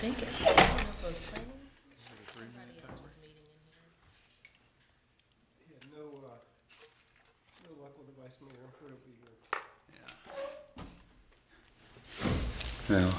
think it, I don't know if it was planning. Somebody else was meeting in here. Yeah, no luck with the vice mayor. I'm sure it'll be here. Well,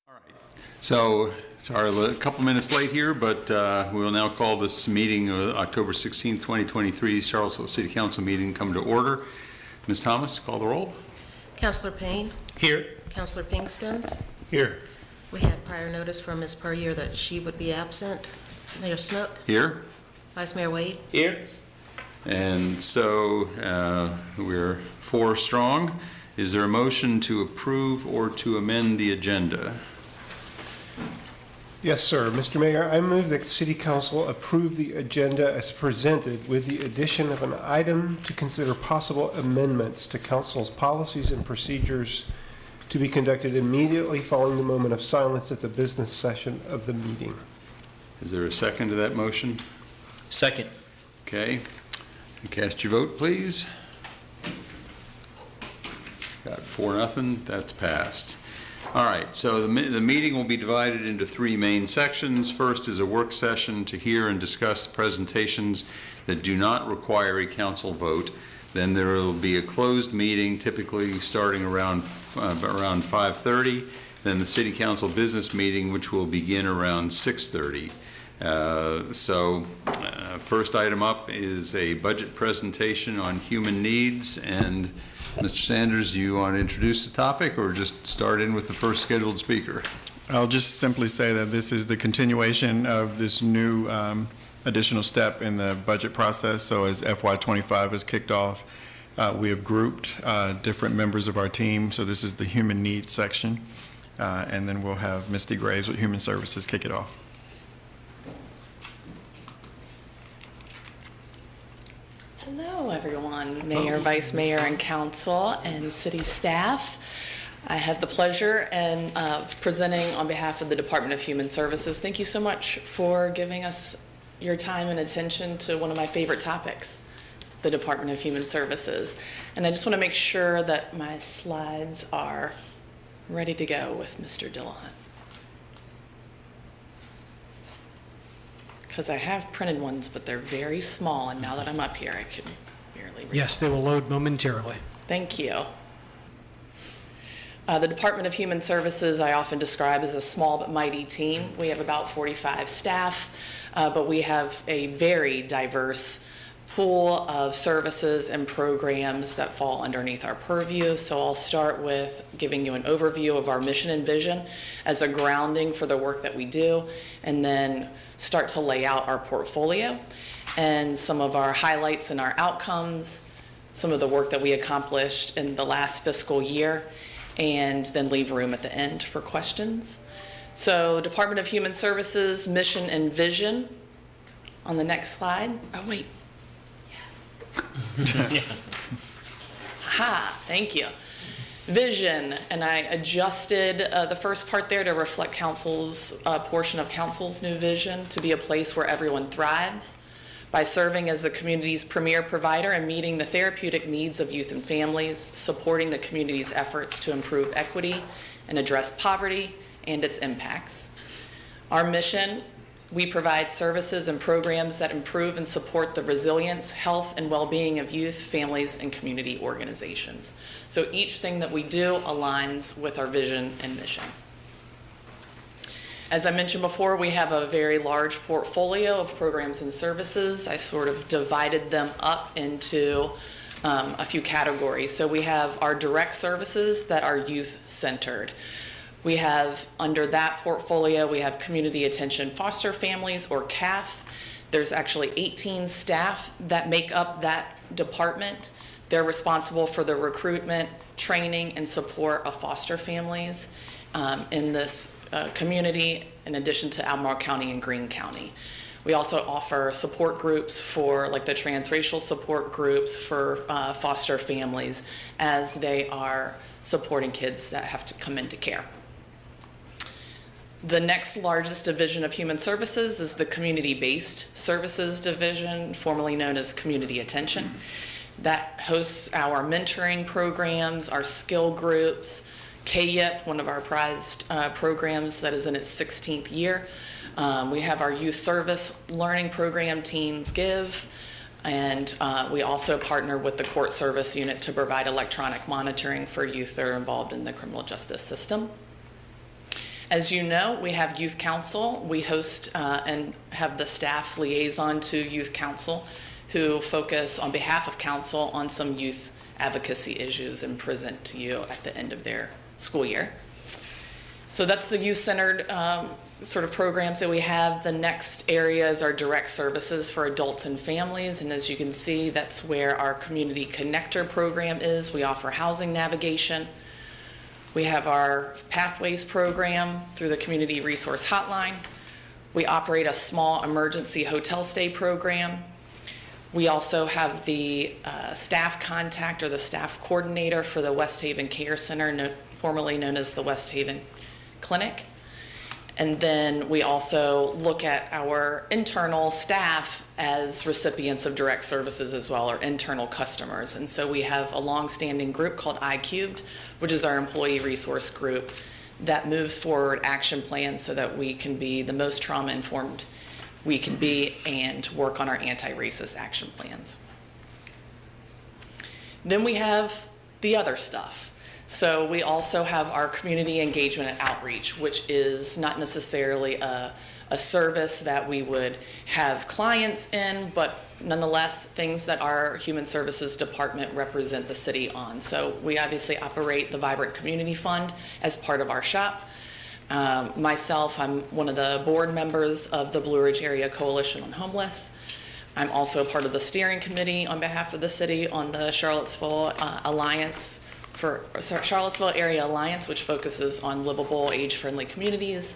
all right. So, sorry, a couple minutes late here, but we will now call this meeting, October 16th, 2023, Charlottesville City Council meeting come to order. Ms. Thomas, call the roll. Councilor Payne, Here. Councilor Pinkston. Here. We had prior notice from Ms. Puryear that she would be absent. Mayor Snook, Here. Vice Mayor Wade. Here. And so we're 4 strong. Is there a motion to approve or to amend the agenda? Yes, sir. Mr. Mayor, I move that City Council approve the agenda as presented with the addition of an item to consider possible amendments to Council's policies and procedures to be conducted immediately following the moment of silence at the business session of the meeting. Is there a second to that motion? Second. Okay. Cast your vote, please. Got 4-0. That's passed. All right, so the meeting will be divided into 3 main sections. First is a work session to hear and discuss presentations that do not require a council vote. Then there will be a closed meeting, typically starting around 5:30. Then the City Council business meeting, which will begin around 6:30. First item up is a budget presentation on human needs. And Mr. Sanders, do you want to introduce the topic or just start in with the first scheduled speaker? I'll just simply say that this is the continuation of this new additional step in the budget process. So as FY25 has kicked off, we have grouped different members of our team. So this is the human needs section. And then we'll have Misty Graves with Human Services kick it off. Hello, everyone, Mayor, Vice Mayor, and Council, and City staff. I have the pleasure of presenting on behalf of the Department of Human Services. Thank you so much for giving us your time and attention to one of my favorite topics, the Department of Human Services. And I just want to make sure that my slides are ready to go with Mr. Dillahunt, because I have printed ones, but they're very small, and now that I'm up here, I can barely read. Yes, they will load momentarily. Thank you. The Department of Human Services I often describe as a small but mighty team. We have about 45 staff, but we have a very diverse pool of services and programs that fall underneath our purview. So I'll start with giving you an overview of our mission and vision as a grounding for the work that we do, and then start to lay out our portfolio and some of our highlights and our outcomes, some of the work that we accomplished in the last fiscal year, and then leave room at the end for questions. So Department of Human Services, mission and vision. On the next slide. Oh, wait. Yes. Ha, thank you. Vision, and I adjusted the first part there to reflect council's portion of council's new vision to be a place where everyone thrives by serving as the community's premier provider and meeting the therapeutic needs of youth and families, supporting the community's efforts to improve equity and address poverty and its impacts. Our mission: we provide services and programs that improve and support the resilience, health, and well-being of youth, families, and community organizations. So each thing that we do aligns with our vision and mission. As I mentioned before, we have a very large portfolio of programs and services. I sort of divided them up into a few categories. So we have our direct services that are youth-centered. We have, under that portfolio, we have Community Attention Foster Families, or CAF. There's actually 18 staff that make up that department. They're responsible for the recruitment, training, and support of foster families in this community, in addition to Albemarle County and Greene County. We also offer support groups for, like the transracial support groups for foster families as they are supporting kids that have to come into care. The next largest division of Human Services is the Community-Based Services Division, formerly known as Community Attention. That hosts our mentoring programs, our skill groups, KYIP, one of our prized programs that is in its 16th year. We have our youth service learning program, Teens Give, and we also partner with the court service unit to provide electronic monitoring for youth that are involved in the criminal justice system. As you know, we have Youth Council. We host and have the staff liaison to Youth Council, who focus on behalf of council on some youth advocacy issues and present to you at the end of their school year. So that's the youth-centered sort of programs that we have. The next area is our direct services for adults and families, and as you can see, that's where our Community Connector program is. We offer housing navigation. We have our Pathways program through the Community Resource Hotline. We operate a small emergency hotel stay program. We also have the staff contact, or the staff coordinator for the West Haven Care Center, formerly known as the West Haven Clinic. And then we also look at our internal staff as recipients of direct services as well, or internal customers. And so we have a long-standing group called iCubed, which is our employee resource group that moves forward action plans so that we can be the most trauma-informed we can be and work on our anti-racist action plans. Then we have the other stuff. So we also have our community engagement and outreach, which is not necessarily a service that we would have clients in, but nonetheless things that our Human Services Department represent the city on. So we obviously operate the Vibrant Community Fund as part of our shop. Myself, I'm one of the board members of the Blue Ridge Area Coalition on Homeless. I'm also part of the steering committee on behalf of the city on the Charlottesville Charlottesville Area Alliance, which focuses on livable, age-friendly communities.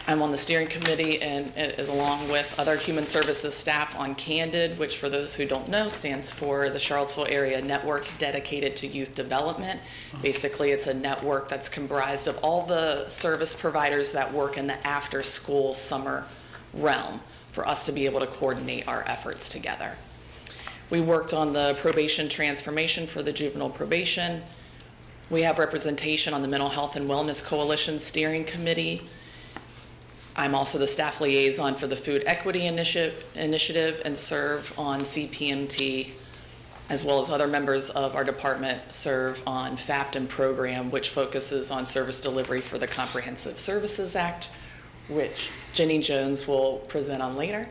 I'm on the steering committee and is along with other human services staff on CANDID, which for those who don't know stands for the Charlottesville Area Network Dedicated to Youth Development. Basically, it's a network that's comprised of all the service providers that work in the after-school summer realm for us to be able to coordinate our efforts together. We worked on the probation transformation for the juvenile probation. We have representation on the Mental Health and Wellness Coalition Steering Committee. I'm also the staff liaison for the Food Equity Initiative and serve on CPMT, as well as other members of our department serve on FAPTN program, which focuses on service delivery for the Comprehensive Services Act, which Jenny Jones will present on later.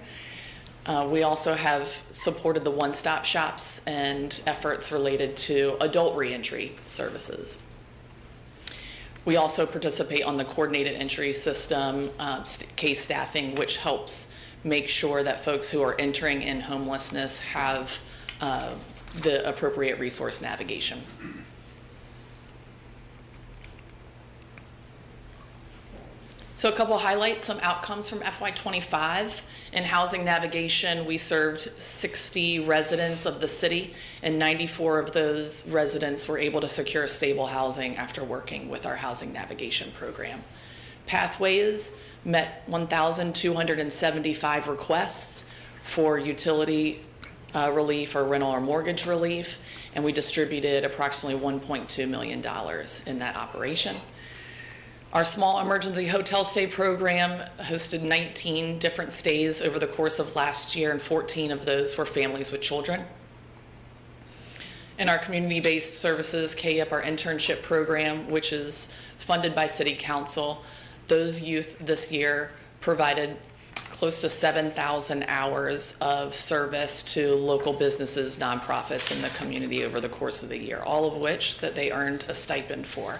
We also have supported the one-stop shops and efforts related to adult reentry services. We also participate on the coordinated entry system, case staffing, which helps make sure that folks who are entering in homelessness have the appropriate resource navigation. So a couple highlights, some outcomes from FY25. In housing navigation, we served 60 residents of the city, and 94 of those residents were able to secure stable housing after working with our housing navigation program. Pathways met 1,275 requests for utility relief or rental or mortgage relief, and we distributed approximately $1.2 million in that operation. Our small emergency hotel stay program hosted 19 different stays over the course of last year, and 14 of those were families with children. In our community-based services, KIP, our internship program, which is funded by City Council, those youth this year provided close to 7,000 hours of service to local businesses, nonprofits in the community over the course of the year, all of which that they earned a stipend for.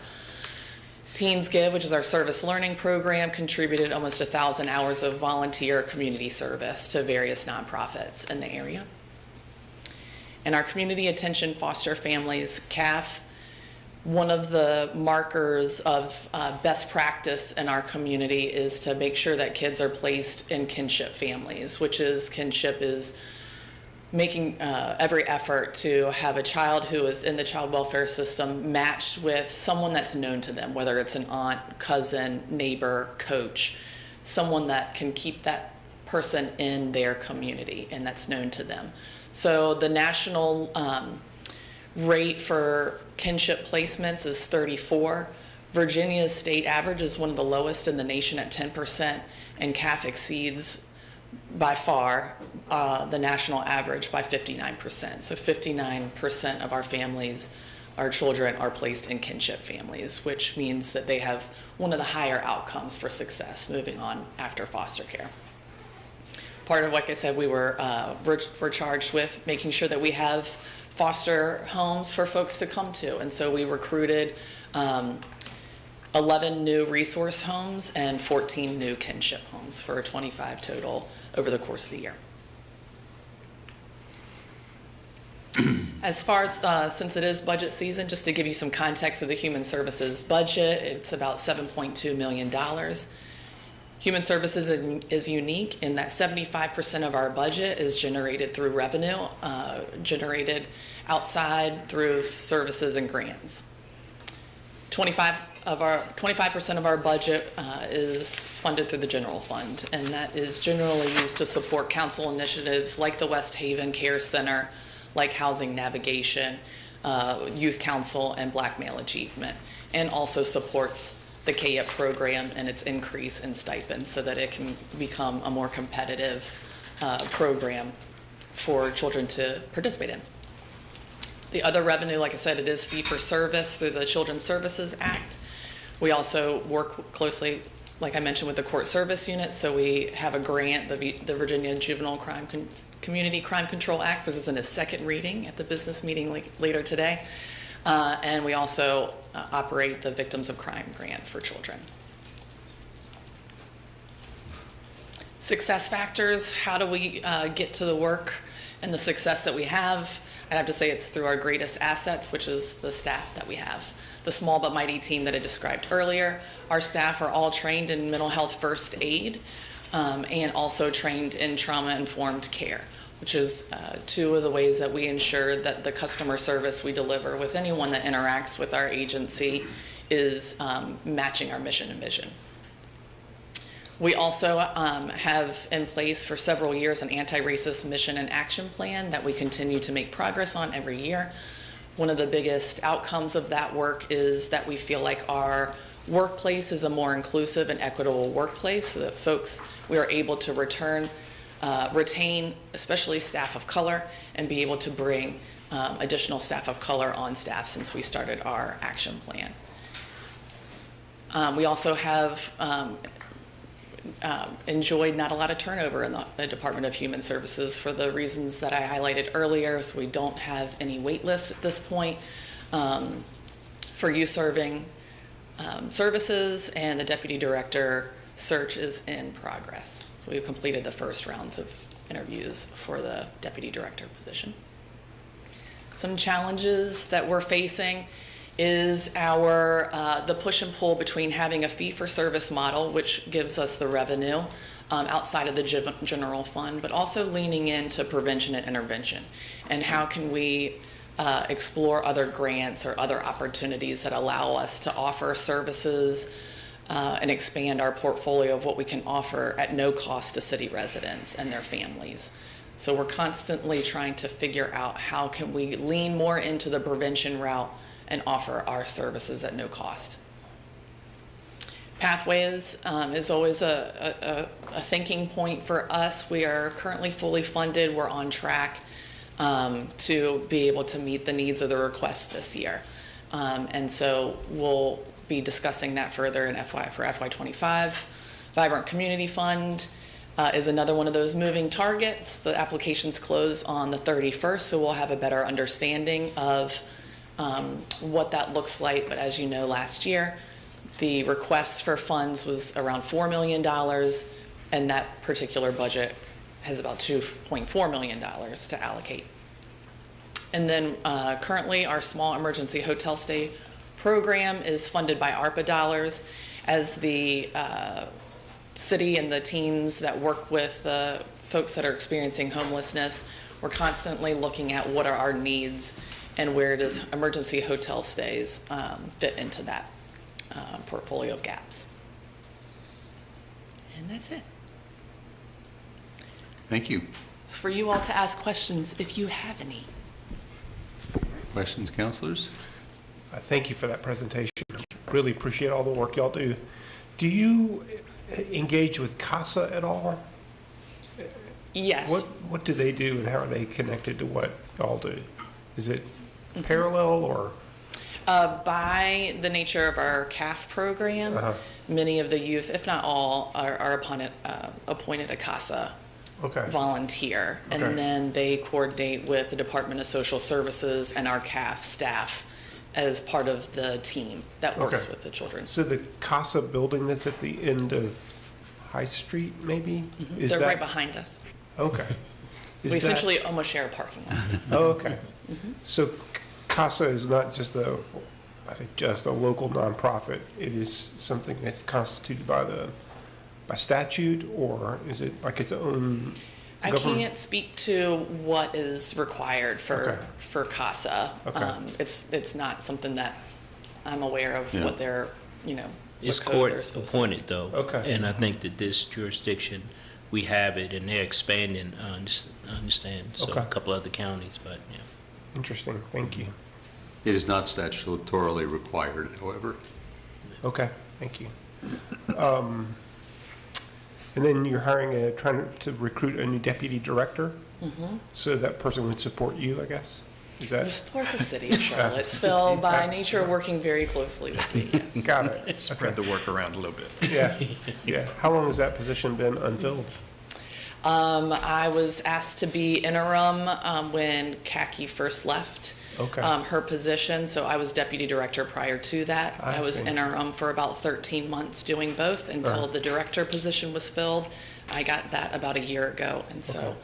Teens Give, which is our service learning program, contributed almost 1,000 hours of volunteer community service to various nonprofits in the area. And our Community Attention Foster Families, CAF, one of the markers of best practice in our community is to make sure that kids are placed in kinship families, which is kinship is making every effort to have a child who is in the child welfare system matched with someone that's known to them, whether it's an aunt, cousin, neighbor, coach, someone that can keep that person in their community and that's known to them. So the national rate for kinship placements is 34. Virginia's state average is one of the lowest in the nation at 10%, and CAF exceeds by far the national average by 59%. So 59% of our families, our children, are placed in kinship families, which means that they have one of the higher outcomes for success moving on after foster care. Part of, like I said, we're charged with making sure that we have foster homes for folks to come to. And so we recruited 11 new resource homes and 14 new kinship homes for 25 total over the course of the year. As far as, since it is budget season, just to give you some context of the Human Services budget, it's about $7.2 million. Human Services is unique in that 75% of our budget is generated through revenue, generated outside through services and grants. 25% of our budget is funded through the general fund, and that is generally used to support council initiatives like the West Haven Care Center, like Housing Navigation, Youth Council, and Black Male Achievement, and also supports the KIP program and its increase in stipends so that it can become a more competitive program for children to participate in. The other revenue, like I said, it is fee for service through the Children's Services Act. We also work closely, like I mentioned, with the Court Service Unit. So we have a grant, the Virginia Juvenile Community Crime Control Act, which is in its second reading at the business meeting later today. And we also operate the Victims of Crime Grant for children. Success factors, how do we get to the work and the success that we have? I'd have to say it's through our greatest assets, which is the staff that we have. The small but mighty team that I described earlier. Our staff are all trained in mental health first aid and also trained in trauma-informed care, which is two of the ways that we ensure that the customer service we deliver with anyone that interacts with our agency is matching our mission and vision. We also have in place for several years an anti-racist mission and action plan that we continue to make progress on every year. One of the biggest outcomes of that work is that we feel like our workplace is a more inclusive and equitable workplace so that we are able to retain especially staff of color and be able to bring additional staff of color on staff since we started our action plan. We also have enjoyed not a lot of turnover in the Department of Human Services for the reasons that I highlighted earlier. So we don't have any wait lists at this point for youth serving services, and the deputy director search is in progress. So we've completed the first rounds of interviews for the deputy director position. Some challenges that we're facing is our, the push and pull between having a fee-for-service model, which gives us the revenue outside of the general fund, but also leaning into prevention and intervention. And how can we explore other grants or other opportunities that allow us to offer services and expand our portfolio of what we can offer at no cost to city residents and their families. So we're constantly trying to figure out how can we lean more into the prevention route and offer our services at no cost. Pathways is always a thinking point for us. We are currently fully funded. We're on track to be able to meet the needs of the request this year. And so we'll be discussing that further in FY25. Vibrant Community Fund is another one of those moving targets. The applications close on the 31st, so we'll have a better understanding of what that looks like. But as you know, last year, the request for funds was around $4 million, and that particular budget has about $2.4 million to allocate. And then currently, our small emergency hotel stay program is funded by ARPA dollars. As the city and the teams that work with folks that are experiencing homelessness, we're constantly looking at what are our needs and where does emergency hotel stays fit into that portfolio of gaps. And that's it. Thank you. It's for you all to ask questions if you have any. Questions, counselors? Thank you for that presentation. Really appreciate all the work y'all do. Do you engage with CASA at all? Yes. What do they do and how are they connected to what y'all do? Is it parallel or? By the nature of our CAF program, many of the youth, if not all, are appointed a CASA Okay. volunteer. Okay. And then they coordinate with the Department of Social Services and our CAF staff as part of the team that works Okay. with the children. So the CASA building that's at the end of High Street, maybe? Is They're that- right behind us. Okay. Is We that- essentially almost share a parking lot. Oh, okay. So CASA is not just I think just a local nonprofit. It is something that's constituted by statute, or is it like its own I government? can't speak to what is required for Okay. for CASA. Okay. It's not something that I'm aware of Yeah. what they're, what It's code court they're supposed to. appointed though. Okay. And I think that this jurisdiction, we have it and they're expanding, I understand. So Okay. a couple other counties, but yeah. Interesting. Thank you. It is not statutorily required, however. Okay. Thank you. And then you're trying to recruit a new deputy director? So that person would support you, I guess? Is We that? support the city of Charlottesville by nature working very closely with me, yes. Got it. Spread the work around a little bit. Yeah. Yeah. How long has that position been unfilled? I was asked to be interim when Kaki first left Okay. her position, so I was deputy director prior to that. I I was see. interim for about 13 months doing both until the director position was filled. I got that about a year ago, and so Okay.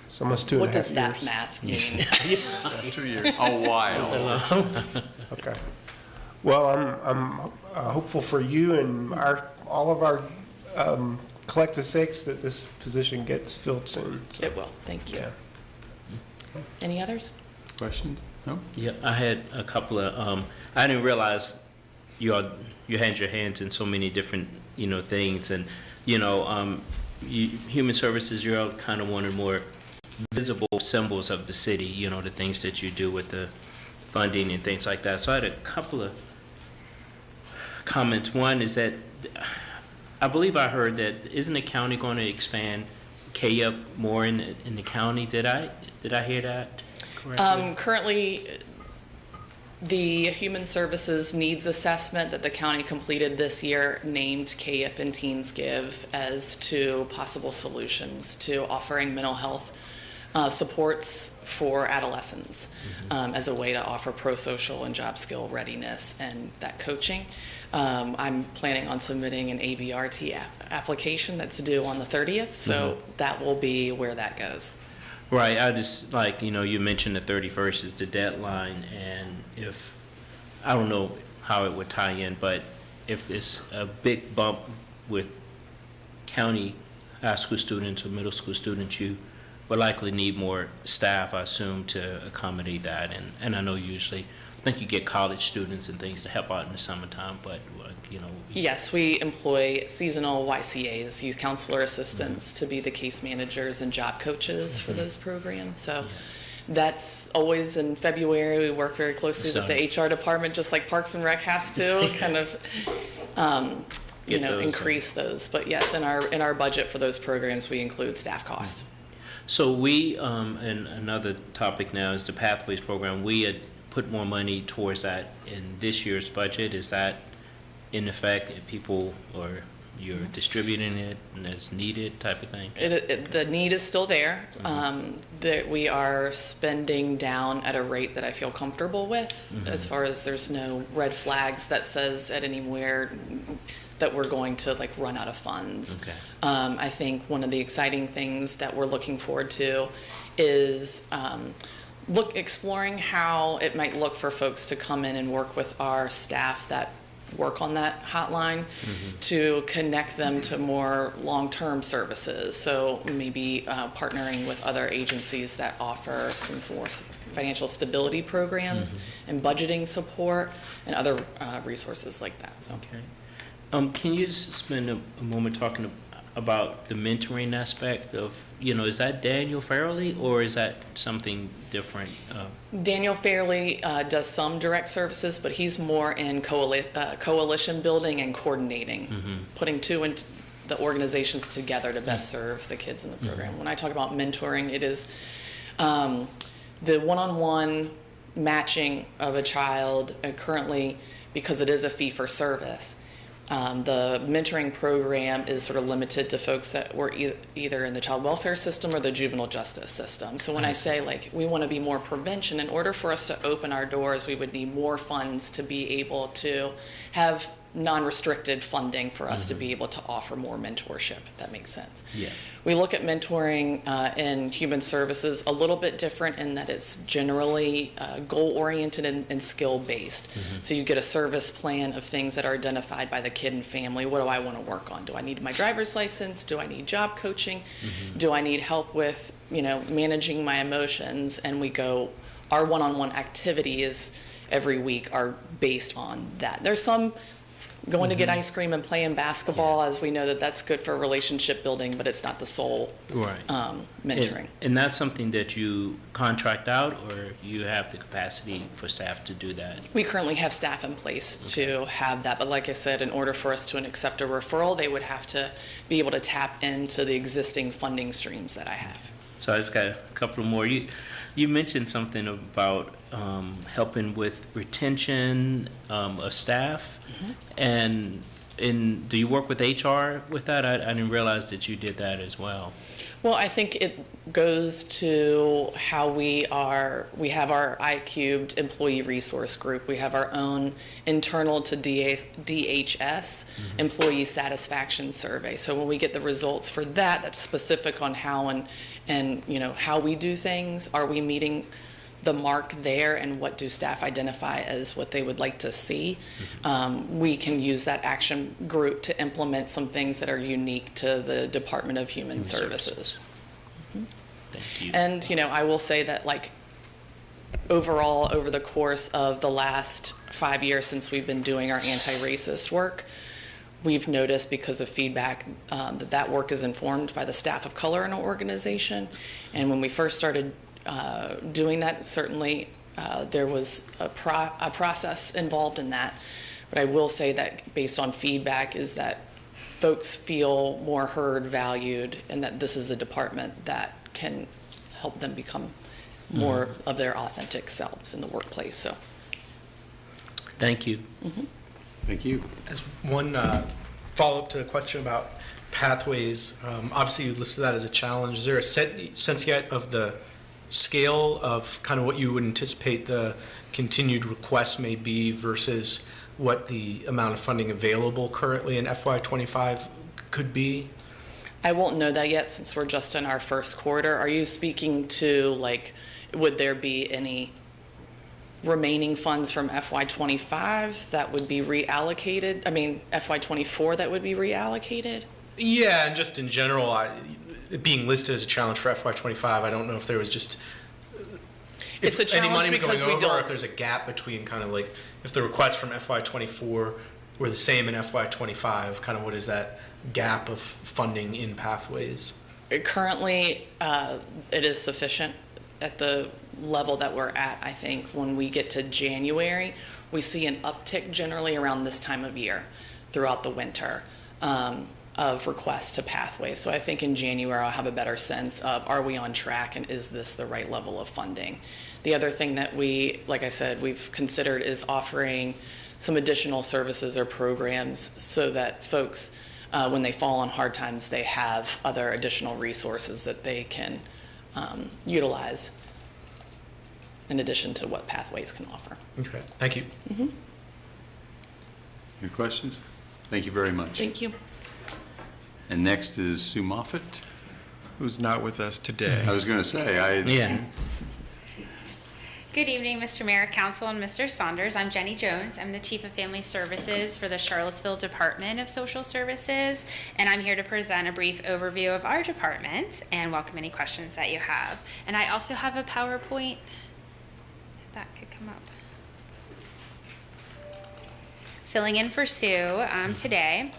So almost 2.5 years. what does that math mean? 2 years. A while. Okay. Well, I'm hopeful for you and all of our collective sakes that this position gets filled soon. So, It will, thank you. yeah. Any others? Questions? No? Yeah, I had a couple of, I didn't realize you had your hands in so many different, things. And, Human Services, you're kind of one of the more visible symbols of the city, the things that you do with the funding and things like that. So I had a couple of comments. One is that I believe I heard that isn't the county going to expand KUP more in the county? Did I hear that correctly? Currently, the Human Services Needs Assessment that the county completed this year named KUP and Teens Give as two possible solutions to offering mental health supports for adolescents as a way to offer pro-social and job skill readiness and that coaching. I'm planning on submitting an ABRT application that's due on the 30th, so that will be where that goes. Right, I just, you mentioned the 31st is the deadline, and if I don't know how it would tie in, but if it's a big bump with county high school students or middle school students, you would likely need more staff, I assume, to accommodate that. And I know usually, I think you get college students and things to help out in the summertime, but, you know. Yes, we employ seasonal YCAs, youth counselor assistants, to be the case managers and job coaches for those programs. So that's always in February. We work very closely with the HR department, just like Parks and Rec has to, kind of, you Get know, those, increase those. But yes, in our budget for those programs, we include staff cost. So we, and another topic now is the Pathways program. We had put more money towards that in this year's budget. Is that in effect, people, or you're distributing it and as needed type of thing? The need is still there. That we are spending down at a rate that I feel comfortable with, as far as there's no red flags that says at anywhere that we're going to like run out of funds. Okay. I think one of the exciting things that we're looking forward to is exploring how it might look for folks to come in and work with our staff that work on that hotline to connect them to more long-term services. So maybe partnering with other agencies that offer some more financial stability programs and budgeting support and other resources like that. So. Okay. Can you just spend a moment talking about the mentoring aspect of, you know, is that Daniel Farrelly or is that something different? Daniel Fairley does some direct services, but he's more in coalition building and coordinating, putting the organizations together to best serve the kids in the program. When I talk about mentoring, it is the one-on-one matching of a child, currently, because it is a fee-for-service. The mentoring program is sort of limited to folks that were either in the child welfare system or the juvenile justice system. So when I say like we want to be more prevention, in order for us to open our doors, we would need more funds to be able to have non-restricted funding for us to be able to offer more mentorship, if that makes sense. Yeah. We look at mentoring in human services a little bit different in that it's generally goal-oriented and skill-based. So you get a service plan of things that are identified by the kid and family. What do I want to work on? Do I need my driver's license? Do I need job coaching? Do I need help with, you know, managing my emotions? And we go, our one-on-one activities every week are based on that. There's some going to get ice cream and playing basketball, as we know that that's good for relationship building, but it's not the sole mentoring. And that's something that you contract out, or you have the capacity for staff to do that? We currently have staff in place to have that, but like I said, in order for us to accept a referral, they would have to be able to tap into the existing funding streams that I have. So I just got a couple more. You mentioned something about helping with retention of staff, and do you work with HR with that? I didn't realize that you did that as well. Well, I think it goes to how we have our I-Cubed employee resource group. We have our own internal to DHS employee satisfaction survey. So when we get the results for that, that's specific on how and you know, how we do things. Are we meeting the mark there, and what do staff identify as what they would like to see? We can use that action group to implement some things that are unique to the Department of Human Services. Thank you. And, you know, I will say that, like, overall, over the course of the last 5 years since we've been doing our anti-racist work, we've noticed, because of feedback, that work is informed by the staff of color in our organization. And when we first started doing that, certainly there was a process involved in that. But I will say that based on feedback is that folks feel more heard, valued, and that this is a department that can help them become more of their authentic selves in the workplace. So, Thank you. Thank you. As one follow-up to the question about pathways, obviously you listed that as a challenge. Is there a sense yet of the scale of kind of what you would anticipate the continued requests may be versus what the amount of funding available currently in FY25 could be? I won't know that yet since we're just in our first quarter. Are you speaking to, like, would there be any remaining funds from FY25 that would be reallocated, FY24 that would be reallocated? Yeah, and just in general, it being listed as a challenge for FY25, I don't know if there was just It's a if any challenge money because going we over, or don't. if there's a gap between kind of like if the requests from FY24 were the same in FY25, kind of what is that gap of funding in Pathways? Currently, it is sufficient at the level that we're at. I think when we get to January, we see an uptick generally around this time of year throughout the winter of requests to Pathways. So I think in January, I'll have a better sense of, are we on track and is this the right level of funding? The other thing that we, like I said, we've considered is offering some additional services or programs so that folks, when they fall on hard times, they have other additional resources that they can utilize in addition to what Pathways can offer. Okay, thank you. Any questions? Thank you very much. Thank you. And next is Sue Moffett. Who's not with us today. I was going to say, Yeah. Good evening, Mr. Mayor, Council, and Mr. Saunders. I'm Jenny Jones. I'm the Chief of Family Services for the Charlottesville Department of Social Services, and I'm here to present a brief overview of our department and welcome any questions that you have. And I also have a PowerPoint, if that could come up. Filling in for Sue today.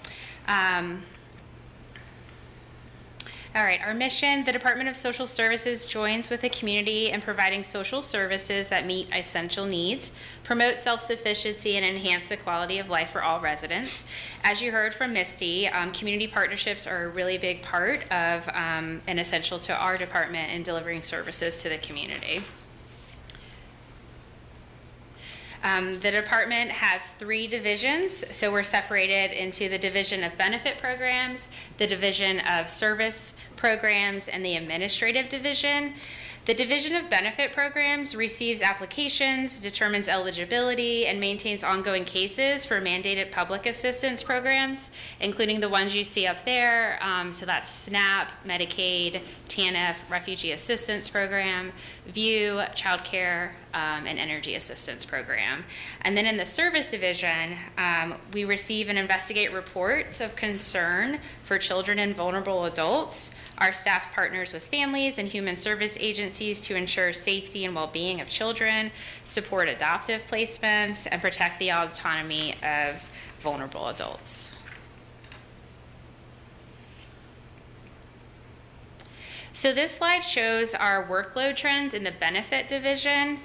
All right, our mission, the Department of Social Services joins with the community in providing social services that meet essential needs, promote self-sufficiency, and enhance the quality of life for all residents. As you heard from Misty, community partnerships are a really big part of and essential to our department in delivering services to the community. The department has 3 divisions, so we're separated into the Division of Benefit Programs, the Division of Service Programs, and the Administrative Division. The Division of Benefit Programs receives applications, determines eligibility, and maintains ongoing cases for mandated public assistance programs, including the ones you see up there. So that's SNAP, Medicaid, TANF, Refugee Assistance Program, VIEW, Child Care, and Energy Assistance Program. And then in the Service Division, we receive and investigate reports of concern for children and vulnerable adults. Our staff partners with families and human service agencies to ensure safety and well-being of children, support adoptive placements, and protect the autonomy of vulnerable adults. So this slide shows our workload trends in the benefit division.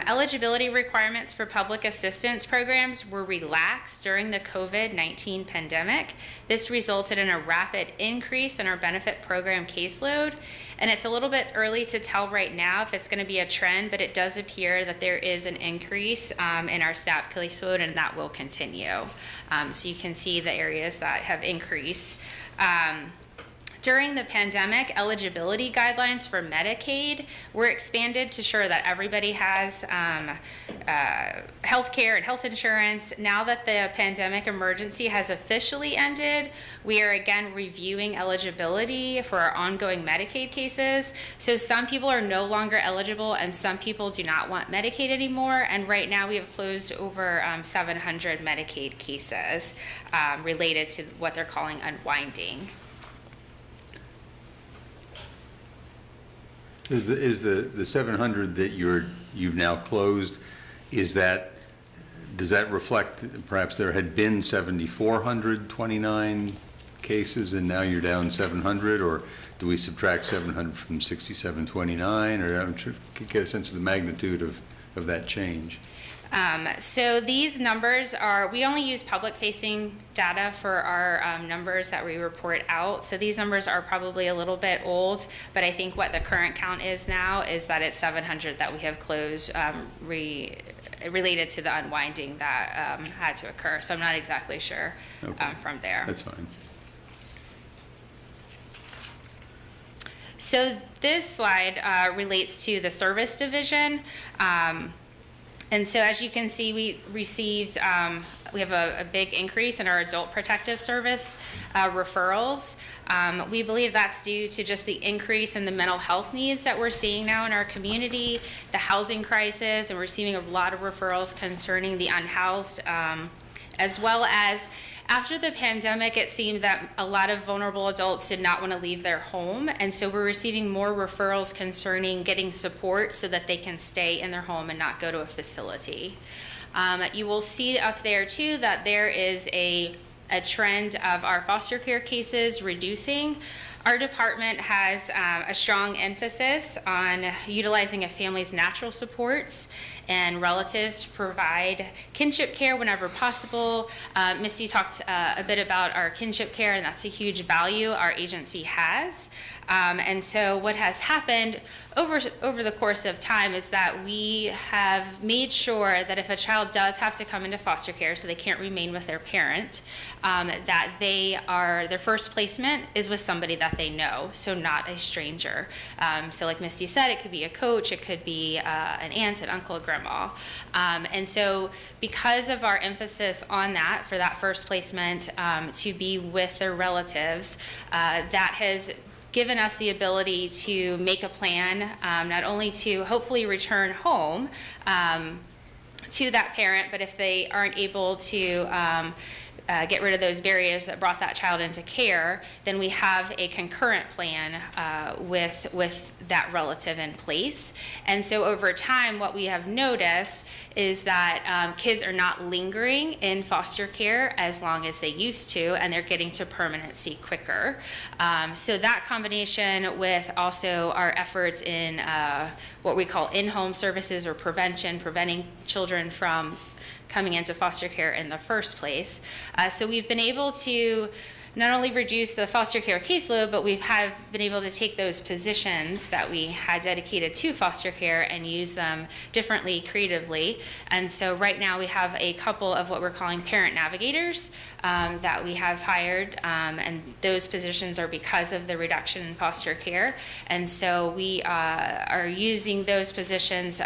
Eligibility requirements for public assistance programs were relaxed during the COVID-19 pandemic. This resulted in a rapid increase in our benefit program caseload. And it's a little bit early to tell right now if it's going to be a trend, but it does appear that there is an increase in our staff caseload, and that will continue. So you can see the areas that have increased. During the pandemic, eligibility guidelines for Medicaid were expanded to ensure that everybody has health care and health insurance. Now that the pandemic emergency has officially ended, we are again reviewing eligibility for our ongoing Medicaid cases. So some people are no longer eligible and some people do not want Medicaid anymore. And right now we have closed over 700 Medicaid cases related to what they're calling unwinding. Is the 700 that you've now closed, does that reflect perhaps there had been 7,429 cases and now you're down 700, or do we subtract 700 from 6,729, or I'm trying to get a sense of the magnitude of that change? So these numbers are, we only use public-facing data for our numbers that we report out. So these numbers are probably a little bit old, but I think what the current count is now is that it's 700 that we have closed related to the unwinding that had to occur. So I'm not exactly sure from there. That's fine. So this slide relates to the service division. And so as you can see, we received, we have a big increase in our adult protective service referrals. We believe that's due to just the increase in the mental health needs that we're seeing now in our community, the housing crisis, and we're receiving a lot of referrals concerning the unhoused, as well as after the pandemic, it seemed that a lot of vulnerable adults did not want to leave their home, and so we're receiving more referrals concerning getting support so that they can stay in their home and not go to a facility. You will see up there too that there is a trend of our foster care cases reducing. Our department has a strong emphasis on utilizing a family's natural supports and relatives to provide kinship care whenever possible. Misty talked a bit about our kinship care, and that's a huge value our agency has. And so what has happened over the course of time is that we have made sure that if a child does have to come into foster care, so they can't remain with their parent, that their first placement is with somebody that they know, so not a stranger. So like Misty said, it could be a coach, it could be an aunt, an uncle, a grandma. And so because of our emphasis on that, for that first placement to be with their relatives, that has given us the ability to make a plan, not only to hopefully return home to that parent, but if they aren't able to get rid of those barriers that brought that child into care, then we have a concurrent plan with that relative in place. And so over time, what we have noticed is that kids are not lingering in foster care as long as they used to, and they're getting to permanency quicker. So that combination with also our efforts in what we call in-home services or preventing children from coming into foster care in the first place. So we've been able to not only reduce the foster care caseload, but we've been able to take those positions that we had dedicated to foster care and use them differently, creatively. And so right now we have a couple of what we're calling parent navigators that we have hired, and those positions are because of the reduction in foster care. And so we are using those positions to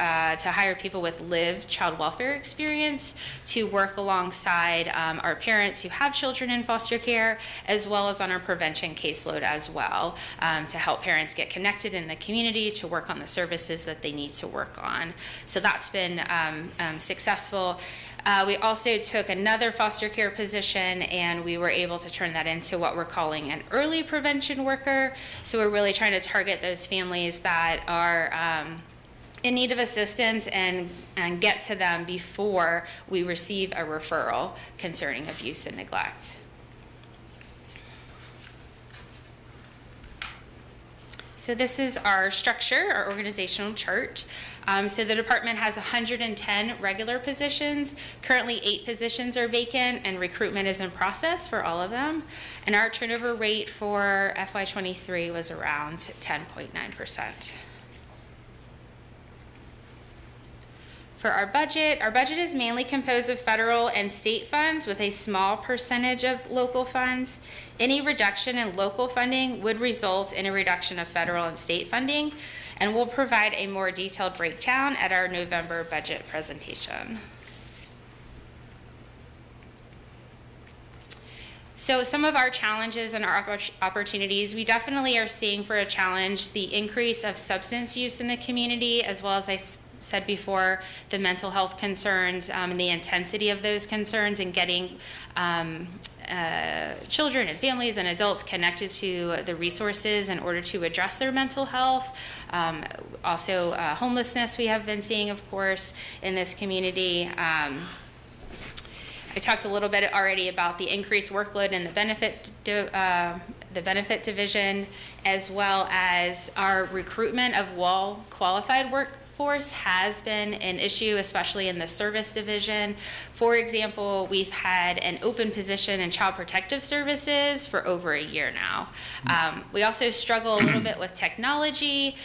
hire people with lived child welfare experience to work alongside our parents who have children in foster care, as well as on our prevention caseload as well, to help parents get connected in the community, to work on the services that they need to work on. So that's been successful. We also took another foster care position, and we were able to turn that into what we're calling an early prevention worker. So we're really trying to target those families that are in need of assistance and get to them before we receive a referral concerning abuse and neglect. So this is our structure, our organizational chart. So the department has 110 regular positions. Currently 8 positions are vacant, and recruitment is in process for all of them. And our turnover rate for FY23 was around 10.9%. For our budget is mainly composed of federal and state funds with a small percentage of local funds. Any reduction in local funding would result in a reduction of federal and state funding, and we'll provide a more detailed breakdown at our November budget presentation. So some of our challenges and our opportunities, we definitely are seeing for a challenge the increase of substance use in the community, as well as I said before, the mental health concerns and the intensity of those concerns, and getting children and families and adults connected to the resources in order to address their mental health. Also homelessness we have been seeing, of course, in this community. I talked a little bit already about the increased workload in the benefit division, as well as our recruitment of qualified workforce has been an issue, especially in the service division. For example, we've had an open position in child protective services for over a year now. We also struggle a little bit with technology.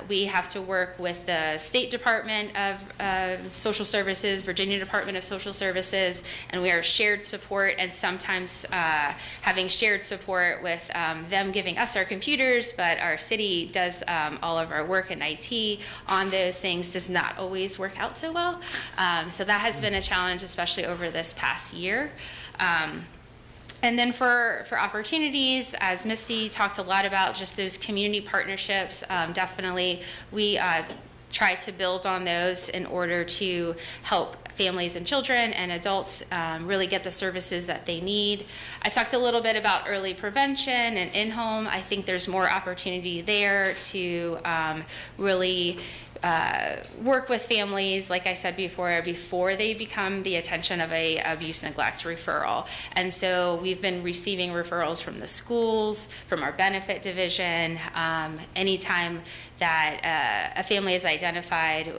We have to work with the State Department of Social Services, Virginia Department of Social Services, and we are shared support, and sometimes having shared support with them giving us our computers, but our city does all of our work in IT on on those things does not always work out so well. So that has been a challenge, especially over this past year. And then for opportunities, as Misty talked a lot about, just those community partnerships, definitely we try to build on those in order to help families and children and adults really get the services that they need. I talked a little bit about early prevention and in-home. I think there's more opportunity there to really work with families, like I said before they become the attention of a abuse neglect referral. And so we've been receiving referrals from the schools, from our benefit division. Anytime that a family is identified,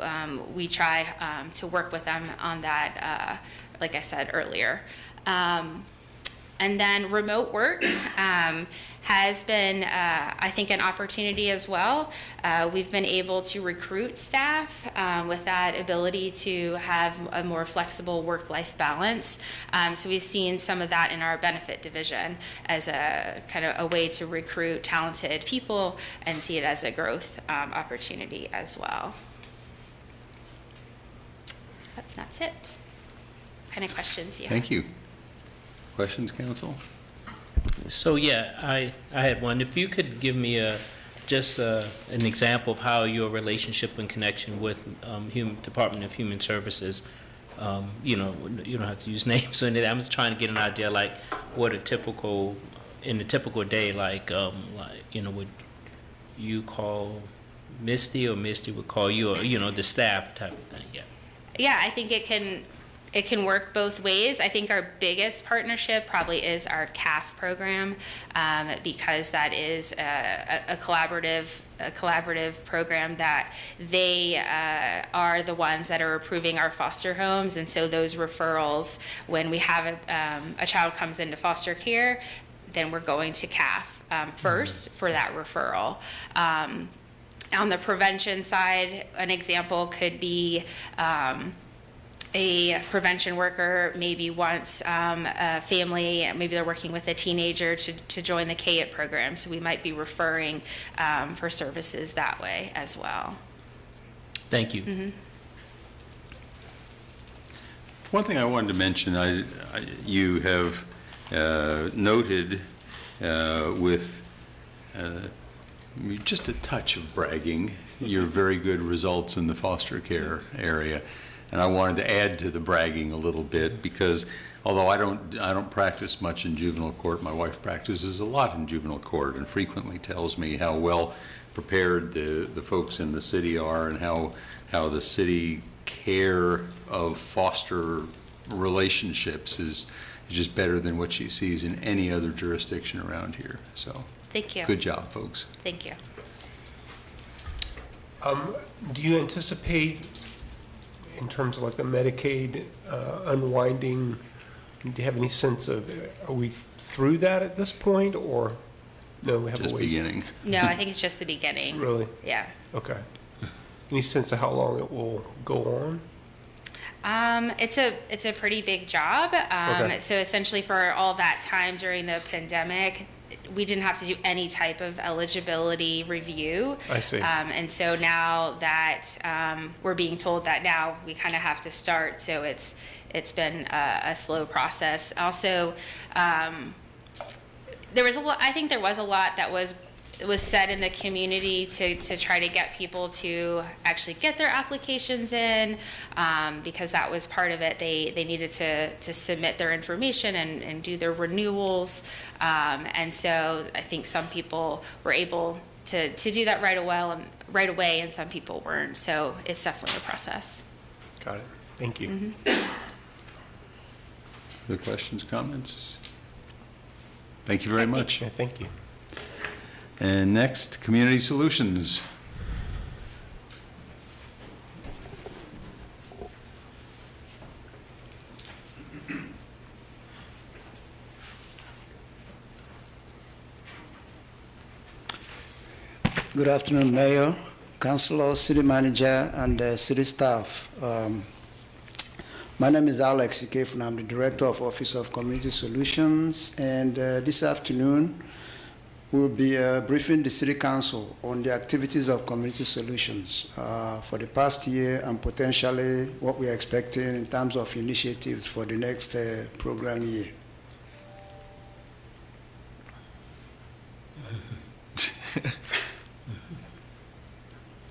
we try to work with them on that, like I said earlier. And then remote work has been, I think, an opportunity as well. We've been able to recruit staff with that ability to have a more flexible work-life balance. So we've seen some of that in our benefit division as a kind of a way to recruit talented people and see it as a growth opportunity as well. But that's it. Kind of questions you have? Thank you. Questions, council? So yeah, I had one. If you could give me an example of how your relationship and connection with Department of Human Services, you don't have to use names or anything. I'm just trying to get an idea, like what in a typical day, would you call Misty or Misty would call you, or the staff type of thing? Yeah. Yeah, I think it can work both ways. I think our biggest partnership probably is our CAF program, because that is a collaborative program that they are the ones that are approving our foster homes. And so those referrals, when we have a child comes into foster care, then we're going to CAF first for that referral. On the prevention side, an example could be a prevention worker maybe wants a family, maybe they're working with a teenager to join the KIT program. So we might be referring for services that way as well. Thank you. Mm-hmm. One thing I wanted to mention, you have noted with just a touch of bragging, your very good results in the foster care area. And I wanted to add to the bragging a little bit, because although I don't practice much in juvenile court, my wife practices a lot in juvenile court and frequently tells me how well prepared the folks in the city are, and how the city care of foster relationships is just better than what she sees in any other jurisdiction around here. So Thank you. good job, folks. Thank you. Do you anticipate, in terms of like the Medicaid unwinding, do you have any sense of, are we through that at this point, or no, we have Just a ways? beginning. No, I think it's just the beginning. Really? Yeah. Okay. Any sense of how long it will go on? It's a pretty big job. Okay. So essentially for all that time during the pandemic, we didn't have to do any type of eligibility review. I see. And so now that we're being told that now we kind of have to start, so it's been a slow process. Also, there was a lot. I think there was a lot that was said in the community to try to get people to actually get their applications in, because that was part of it. They needed to submit their information and do their renewals. And so I think some people were able to do that right away, and some people weren't. So it's definitely a process. Got it. Thank you. Mm-hmm. Other questions, comments? Thank you very much. Yeah, thank you. And next, Community Solutions. Good afternoon, Mayor, Councilor, City Manager, and City staff. My name is Alex Ikefuna. I'm the Director of Office of Community Solutions, and this afternoon will be briefing the City Council on the activities of Community Solutions for the past year and potentially what we are expecting in terms of initiatives for the next program year.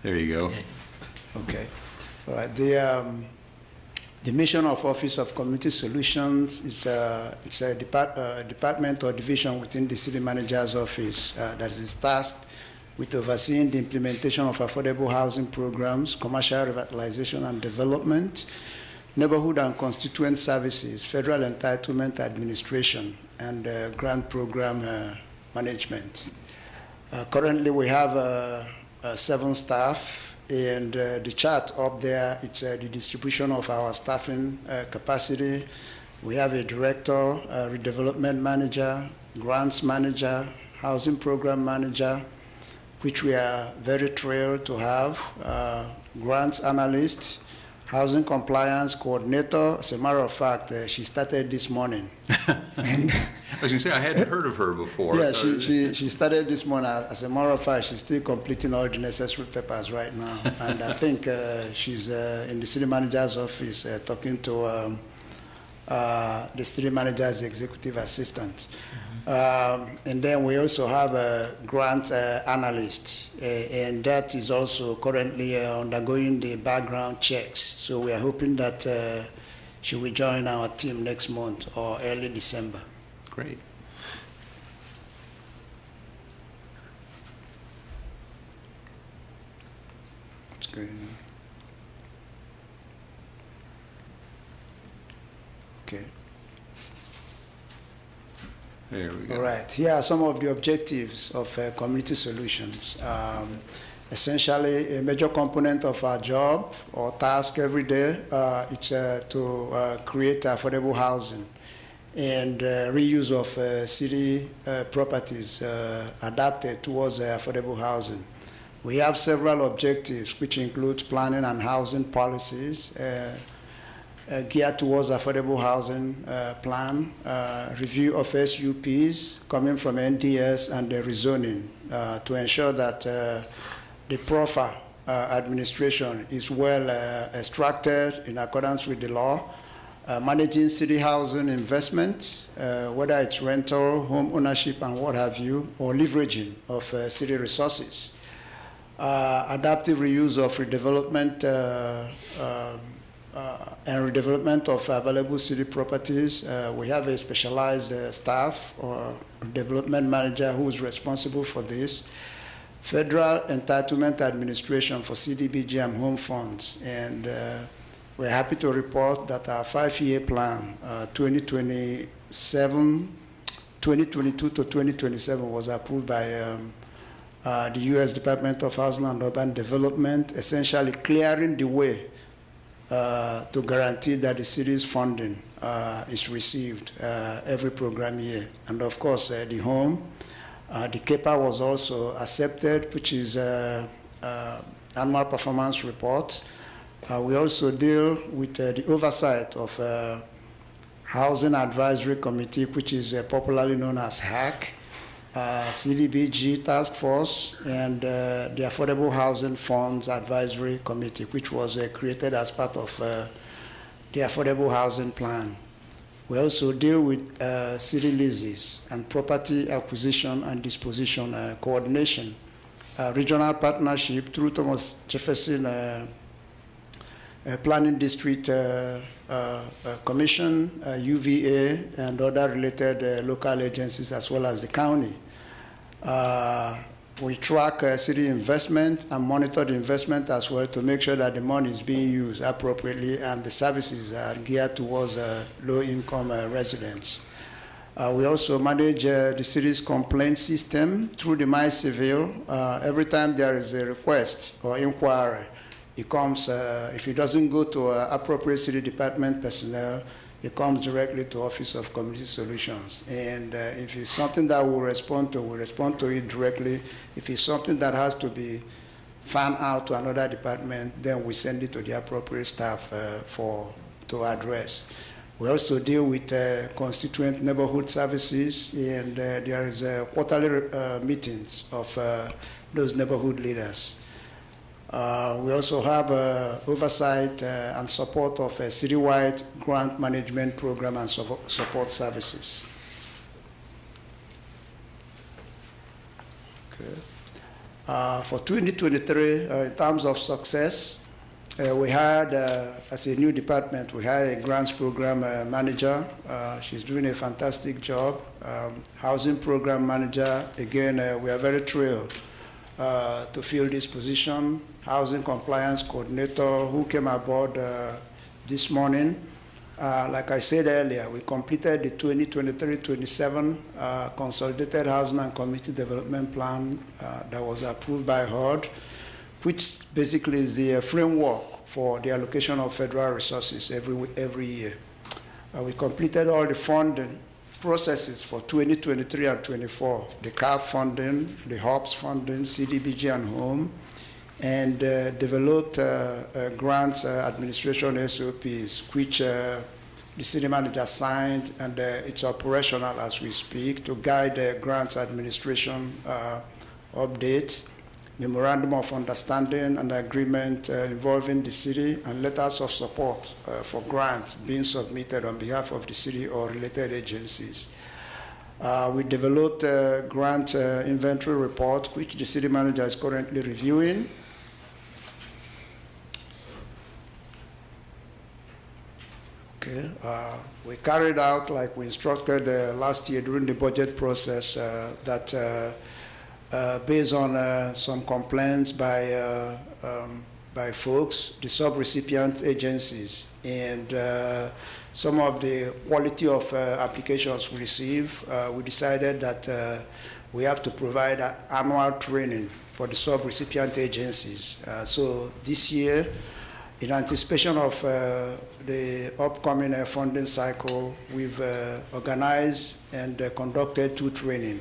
There you go. Okay. All right. The mission of Office of Community Solutions is it's a department or division within the city manager's office that is tasked with overseeing the implementation of affordable housing programs, commercial revitalization and development, neighborhood and constituent services, federal entitlement administration, and grant program management. Currently, we have 7 staff. And the chart up there, it's the distribution of our staffing capacity. We have a director, redevelopment manager, grants manager, housing program manager, which we are very thrilled to have, grants analyst, housing compliance coordinator. As a matter of fact, she started this morning. And I was going to say, I hadn't heard of her before. yeah, she started this morning. As a matter of fact, she's still completing all the necessary papers right now. And I think she's in the city manager's office talking to the city manager's executive assistant. And then we also have a grant analyst, and that is also currently undergoing the background checks. So we are hoping that she will join our team next month or early December. Great. That's good. Okay. There we go. All right. Here are some of the objectives of Community Solutions. Essentially, a major component of our job or task every day is to create affordable housing and reuse of city properties adapted towards affordable housing. We have several objectives, which include planning and housing policies, geared towards affordable housing plan, review of SUPs coming from NDS, and the rezoning to ensure that the PROFA administration is well extracted in accordance with the law, managing city housing investments, whether it's rental, home ownership, and what have you, or leveraging of city resources, adaptive reuse of redevelopment and redevelopment of available city properties. We have a specialized staff or development manager who is responsible for this. Federal Entitlement Administration for CDBG and home funds. And we're happy to report that our 5-year plan, 2022 to 2027, was approved by the U.S. Department of Housing and Urban Development, essentially clearing the way to guarantee that the city's funding is received every program year. And of course, the home, the CAPA was also accepted, which is annual performance report. We also deal with the oversight of Housing Advisory Committee, which is popularly known as HAC, CDBG Task Force, and the Affordable Housing Funds Advisory Committee, which was created as part of the Affordable Housing Plan. We also deal with city leases and property acquisition and disposition coordination, regional partnership through Thomas Jefferson Planning District Commission, UVA, and other related local agencies, as well as the county. We track city investment and monitor the investment as well to make sure that the money is being used appropriately and the services are geared towards low-income residents. We also manage the city's complaint system through the MyCivil. Every time there is a request or inquiry, it comes, if it doesn't go to appropriate city department personnel, it comes directly to Office of Community Solutions. And if it's something that we'll respond to it directly. If it's something that has to be farmed out to another department, then we send it to the appropriate staff to address. We also deal with constituent neighborhood services, and there is quarterly meetings of those neighborhood leaders. We also have oversight and support of a citywide grant management program and support services. Okay. For 2023, in terms of success, we had, as a new department, we had a grants program manager. She's doing a fantastic job. Housing program manager, again, we are very thrilled to fill this position. Housing compliance coordinator who came aboard this morning. Like I said earlier, we completed the 2023-27 Consolidated Housing and Community Development Plan that was approved by HUD, which basically is the framework for the allocation of federal resources every year. We completed all the funding processes for 2023 and 24, the CAP funding, the HOPS funding, CDBG and HOME, and developed grant administration SOPs, which the city manager signed, and it's operational as we speak to guide the grants administration updates, memorandum of understanding and agreement involving the city, and letters of support for grants being submitted on behalf of the city or related agencies. We developed a grant inventory report, which the city manager is currently reviewing. Okay. We carried out, like we instructed last year during the budget process, that based on some complaints by folks, the sub-recipient agencies, and some of the quality of applications we receive, we decided that we have to provide annual training for the sub-recipient agencies. So this year, in anticipation of the upcoming funding cycle, we've organized and conducted 2 trainings,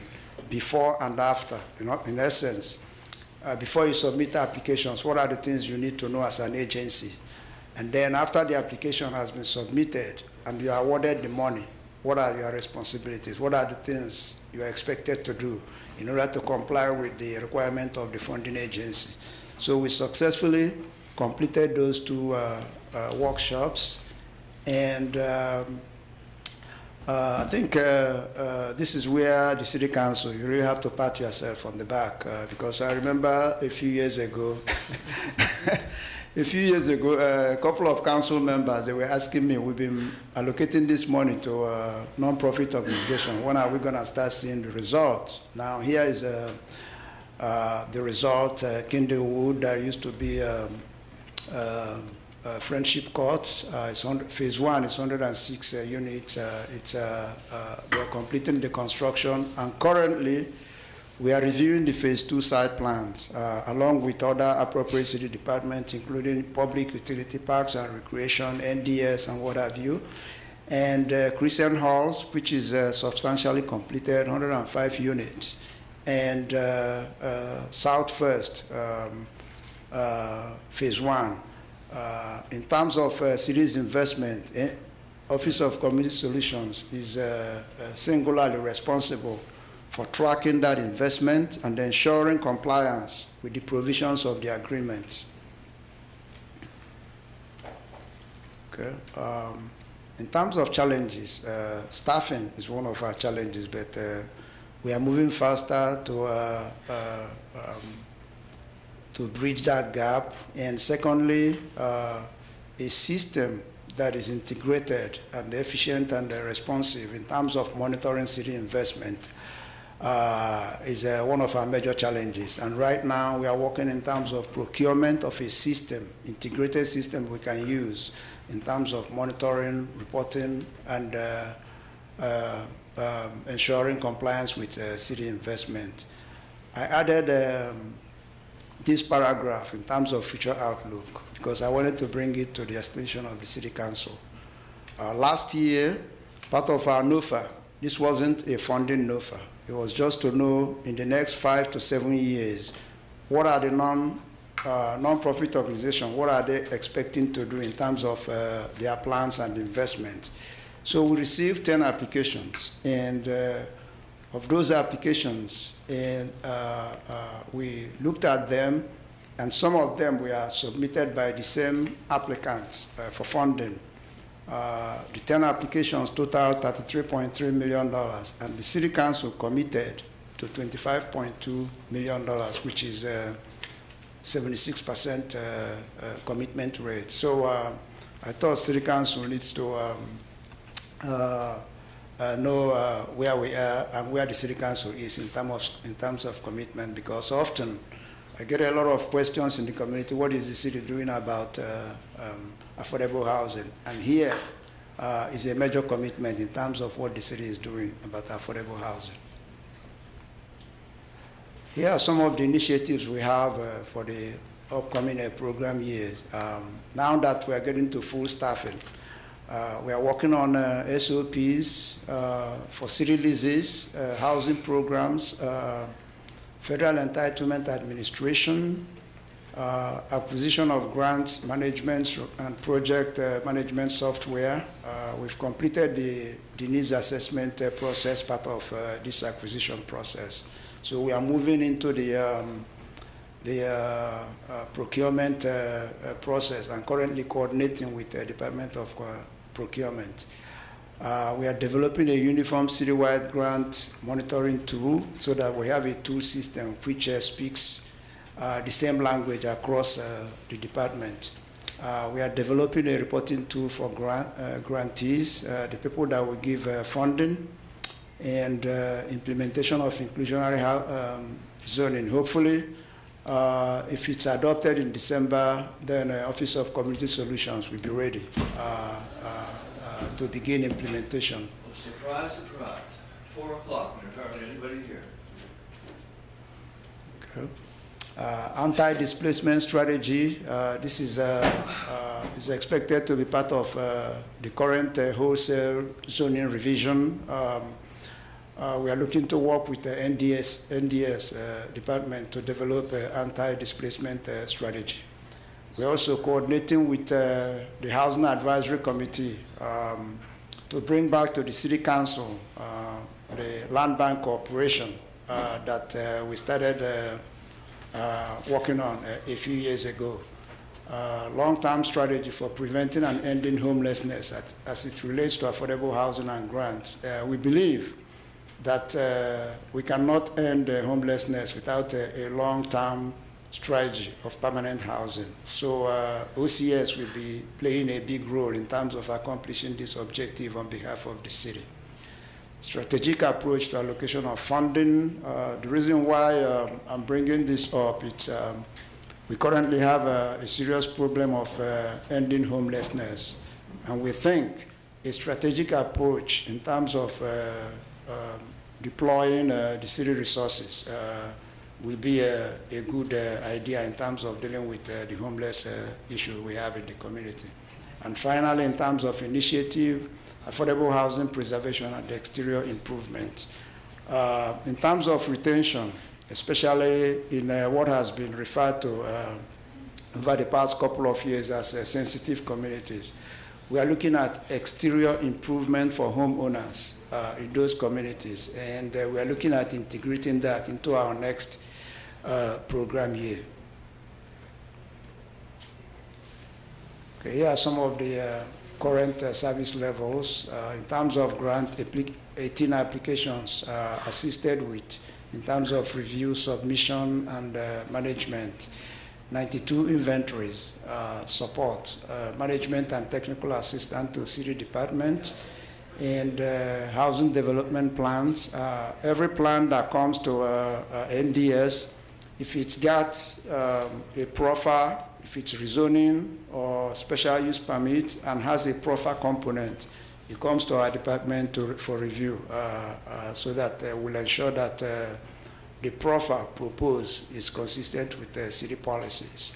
before and after. In essence, before you submit applications, what are the things you need to know as an agency? And then after the application has been submitted and you are awarded the money, what are your responsibilities? What are the things you are expected to do in order to comply with the requirement of the funding agency? So we successfully completed those 2 workshops, and I think this is where the city council, you really have to pat yourself on the back, because I remember a few years ago, a couple of council members, they were asking me, we've been allocating this money to a non-profit organization. When are we going to start seeing the results? Now here is the result. Kindlewood, there used to be Friendship Court. Phase 1 is 106 units. We're completing the construction, and currently we are reviewing the phase 2 site plans along with other appropriate city departments, including public utility, parks and recreation, NDS, and what have you. And Christian Halls, which is substantially completed, 105 units, and South First, phase 1. In terms of city's investment, Office of Community Solutions is singularly responsible for tracking that investment and ensuring compliance with the provisions of the agreements. Okay. In terms of challenges, staffing is one of our challenges, but we are moving faster to bridge that gap. And secondly, a system that is integrated and efficient and responsive in terms of monitoring city investment is one of our major challenges. And right now we are working in terms of procurement of a system, integrated system we can use in terms of monitoring, reporting, and ensuring compliance with city investment. I added this paragraph in terms of future outlook because I wanted to bring it to the attention of the City Council. Last year, part of our NOFA, this wasn't a funding NOFA. It was just to know in the next 5 to 7 years, what are the non-profit organizations, what are they expecting to do in terms of their plans and investment. So we received 10 applications, and of those applications, and we looked at them, and some of them were submitted by the same applicants for funding. The 10 applications total $33.3 million, and the City Council committed to $25.2 million, which is 76% commitment rate. So I thought City Council needs to know where we are and where the City Council is in terms of commitment, because often I get a lot of questions in the community, what is the city doing about affordable housing? And here is a major commitment in terms of what the city is doing about affordable housing. Here are some of the initiatives we have for the upcoming program year. Now that we are getting to full staffing, we are working on SOPs for city leases, housing programs, federal entitlement administration, acquisition of grants management and project management software. We've completed the needs assessment process, part of this acquisition process. So we are moving into the procurement process and currently coordinating with the Department of Procurement. We are developing a uniform citywide grant monitoring tool so that we have a tool system which speaks the same language across the department. We are developing a reporting tool for grantees, the people that will give funding, and implementation of inclusionary zoning. Hopefully, if it's adopted in December, then Office of Community Solutions will be ready to begin implementation. Surprise, surprise. 4 o'clock, and there's hardly anybody here. Okay. Anti-displacement strategy. This is expected to be part of the current wholesale zoning revision. We are looking to work with the NDS department to develop an anti-displacement strategy. We're also coordinating with the Housing Advisory Committee to bring back to the City Council the Land Bank Corporation that we started working on a few years ago. Long-term strategy for preventing and ending homelessness as it relates to affordable housing and grants. We believe that we cannot end homelessness without a long-term strategy of permanent housing. So OCS will be playing a big role in terms of accomplishing this objective on behalf of the city. Strategic approach to allocation of funding. The reason why I'm bringing this up, it's we currently have a serious problem of ending homelessness. And we think a strategic approach in terms of deploying the city resources will be a good idea in terms of dealing with the homeless issue we have in the community. And finally, in terms of initiative, affordable housing preservation and exterior improvement. In terms of retention, especially in what has been referred to over the past couple of years as sensitive communities, we are looking at exterior improvement for homeowners in those communities, and we are looking at integrating that into our next program year. Okay, here are some of the current service levels. In terms of grant, 18 applications assisted with in terms of review, submission, and management. 92 inventories, support, management and technical assistance to city department, and housing development plans. Every plan that comes to NDS, if it's got a profile, if it's rezoning or special use permit and has a profile component, it comes to our department for review so that we'll ensure that the profile proposed is consistent with the city policies.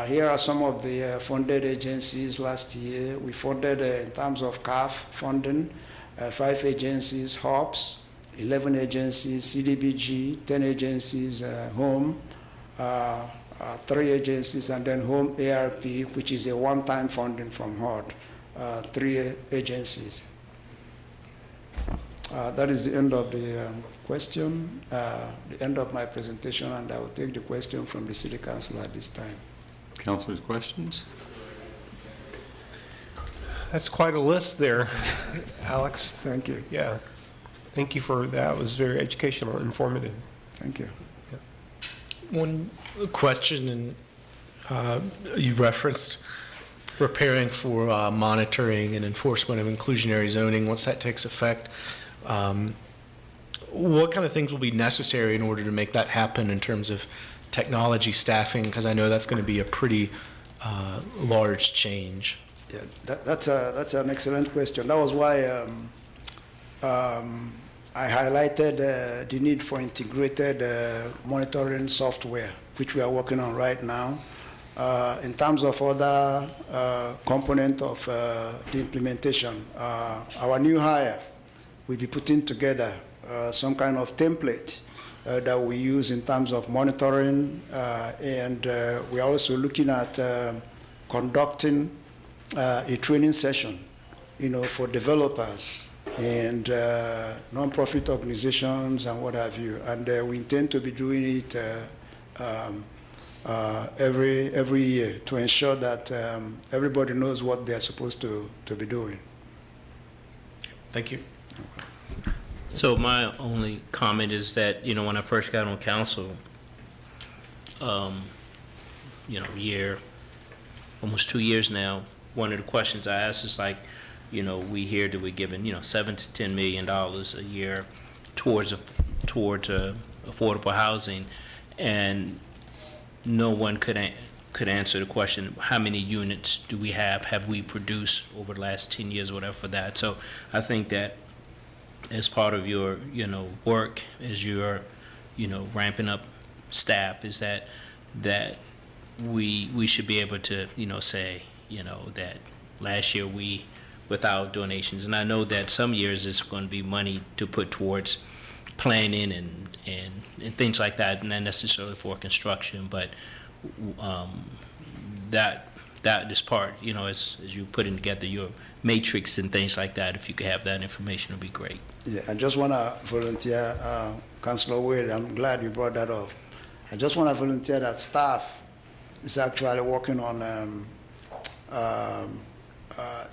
Here are some of the funded agencies last year. We funded, in terms of CAF funding, 5 agencies, HOPS, 11 agencies, CDBG, 10 agencies, HOME, 3 agencies, and then HOME ARP, which is a one-time funding from HUD. 3 agencies. That is the end of the question, the end of my presentation, and I will take the question from the City Council at this time. Councilors, questions? That's quite a list there, Alex. Thank you. Yeah. Thank you for that. It was very educational, informative. Thank you. One question, and you referenced preparing for monitoring and enforcement of inclusionary zoning. Once that takes effect, what kind of things will be necessary in order to make that happen in terms of technology, staffing? Because I know that's going to be a pretty large change. Yeah, that's an excellent question. That was why I highlighted the need for integrated monitoring software, which we are working on right now. In terms of other component of the implementation, our new hire will be putting together some kind of template that we use in terms of monitoring, and we are also looking at conducting a training session, for developers and non-profit organizations and what have you. And we intend to be doing it every year to ensure that everybody knows what they're supposed to be doing. Thank you. So my only comment is that, when I first got on council, almost 2 years now, one of the questions I asked is like, we hear that we're giving, $7 to $10 million a year towards affordable housing, and no one could answer the question, how many units do we have we produced over the last 10 years or whatever for that. So I think that as part of your, work, as you're, ramping up staff, is that we should be able to, say, that last year we, without donations, and I know that some years it's going to be money to put towards planning and things like that, not necessarily for construction, but that is part, as you putting together your matrix and things like that, if you could have that information, it would be great. Yeah, I just want to volunteer, Councilor Wade, I'm glad you brought that up. I just want to volunteer that staff is actually working on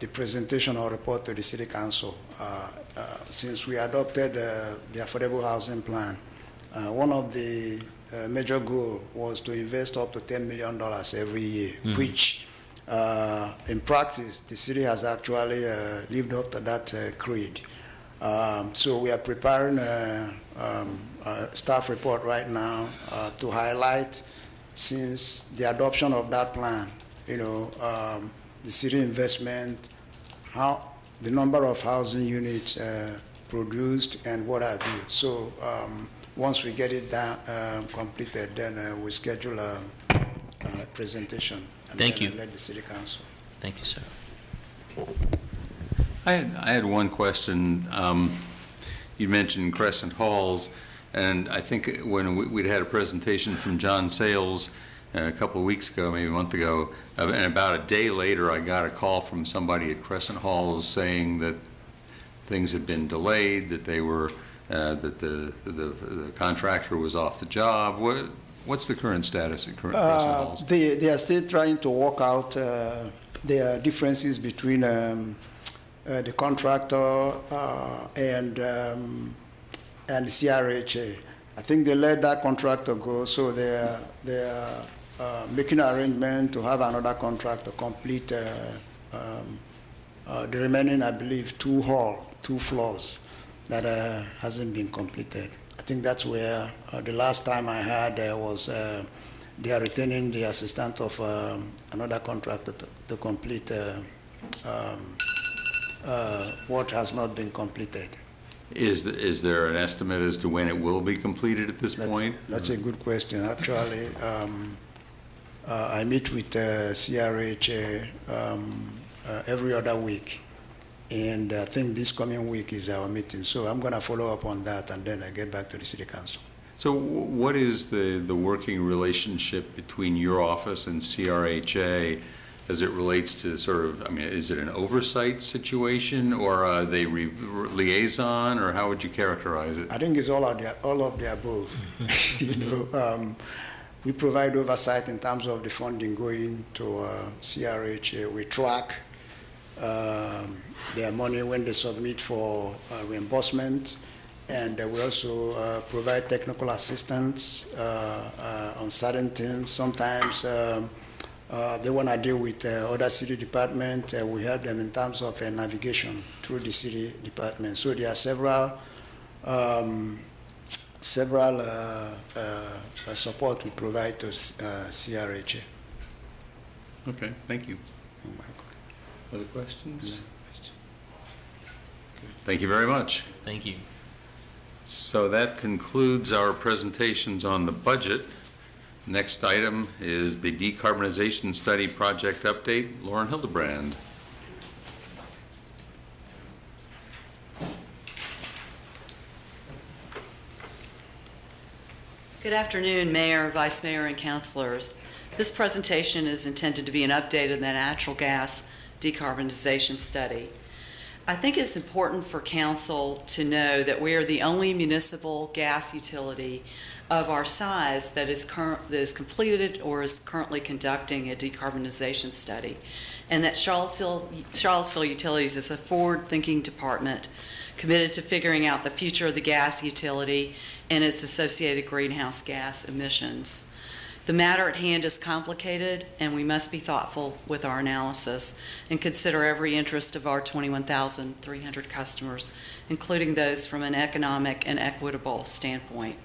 the presentation or report to the City Council. Since we adopted the Affordable Housing Plan, one of the major goals was to invest up to $10 million every year, which in practice, the city has actually lived up to that creed. So we are preparing a staff report right now to highlight, since the adoption of that plan, the city investment, how the number of housing units produced and what have you. So once we get it down, completed, then we schedule a presentation. And Thank you. Let the City Council. Thank you, sir. I had one question. You mentioned Crescent Halls, and I think when we'd had a presentation from John Sales a couple of weeks ago, maybe a month ago, and about a day later, I got a call from somebody at Crescent Halls saying that things had been delayed, that they were that the contractor was off the job. What's the current status at Crescent Halls? They are still trying to work out the differences between the contractor and the CRHA. I think they let that contractor go, so they are making an arrangement to have another contractor complete the remaining, I believe, two floors that hasn't been completed. I think that's where the last time I had was they are retaining the assistant of another contractor to complete what has not been completed. Is there an estimate as to when it will be completed at this point? That's a good question. Actually, I meet with CRHA every other week, and I think this coming week is our meeting. So I'm going to follow up on that, and then I get back to the City Council. So what is the working relationship between your office and CRHA as it relates to sort of, I mean, is it an oversight situation, or are they liaison, or how would you characterize it? I think it's all of the above. You know, we provide oversight in terms of the funding going to CRH. We track their money when they submit for reimbursement, and we also provide technical assistance on certain things. Sometimes they want to deal with other city departments. We help them in terms of navigation through the city department. So there are several support we provide to CRHA. Okay, thank you. Other questions? Thank you very much. Thank you. So that concludes our presentations on the budget. Next item is the decarbonization study project update. Lauren Hildebrand. Good afternoon, Mayor, Vice Mayor, and councilors. This presentation is intended to be an update of the natural gas decarbonization study. I think it's important for council to know that we are the only municipal gas utility of our size that is completed or is currently conducting a decarbonization study, and that Charlottesville Utilities is a forward-thinking department committed to figuring out the future of the gas utility and its associated greenhouse gas emissions. The matter at hand is complicated, and we must be thoughtful with our analysis and consider every interest of our 21,300 customers, including those from an economic and equitable standpoint.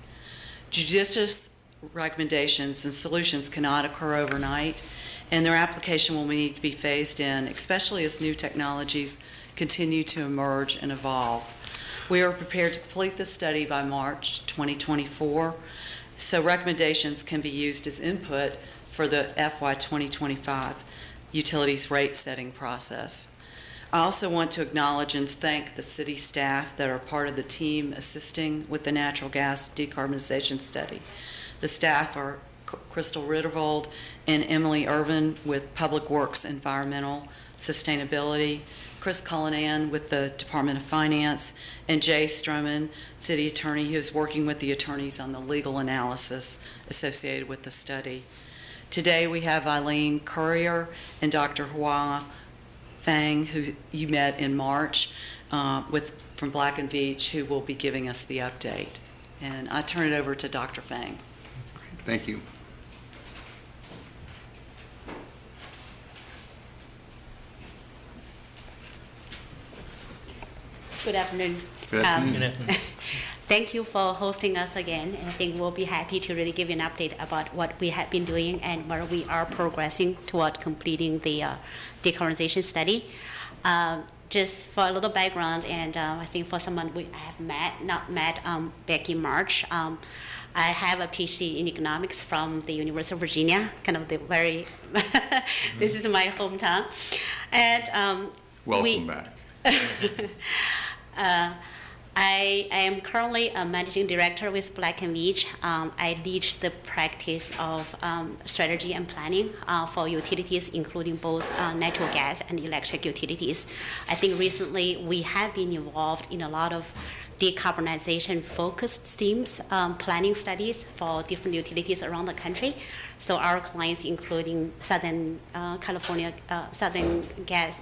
Judicious recommendations and solutions cannot occur overnight, and their application will need to be phased in, especially as new technologies continue to emerge and evolve. We are prepared to complete this study by March 2024, so recommendations can be used as input for the FY 2025 utilities rate setting process. I also want to acknowledge and thank the city staff that are part of the team assisting with the natural gas decarbonization study. The staff are Crystal Rittervold and Emily Irvin with Public Works Environmental Sustainability, Chris Cullinan with the Department of Finance, and Jay Stroman, City Attorney, who is working with the attorneys on the legal analysis associated with the study. Today we have Eileen Courier and Dr. Hua Fang, who you met in March from Black & Veatch, who will be giving us the update. And I turn it over to Dr. Fang. Thank you. Good afternoon. Good afternoon. Good afternoon. Thank you for hosting us again, and I think we'll be happy to really give you an update about what we have been doing and where we are progressing toward completing the decarbonization study. Just for a little background, and I think for someone we have not met back in March, I have a PhD in economics from the University of Virginia, kind of the very, this is my hometown. And Welcome back. I am currently a managing director with Black & Veatch. I lead the practice of strategy and planning for utilities, including both natural gas and electric utilities. I think recently we have been involved in a lot of decarbonization-focused themes, planning studies for different utilities around the country. So our clients, including Southern California Gas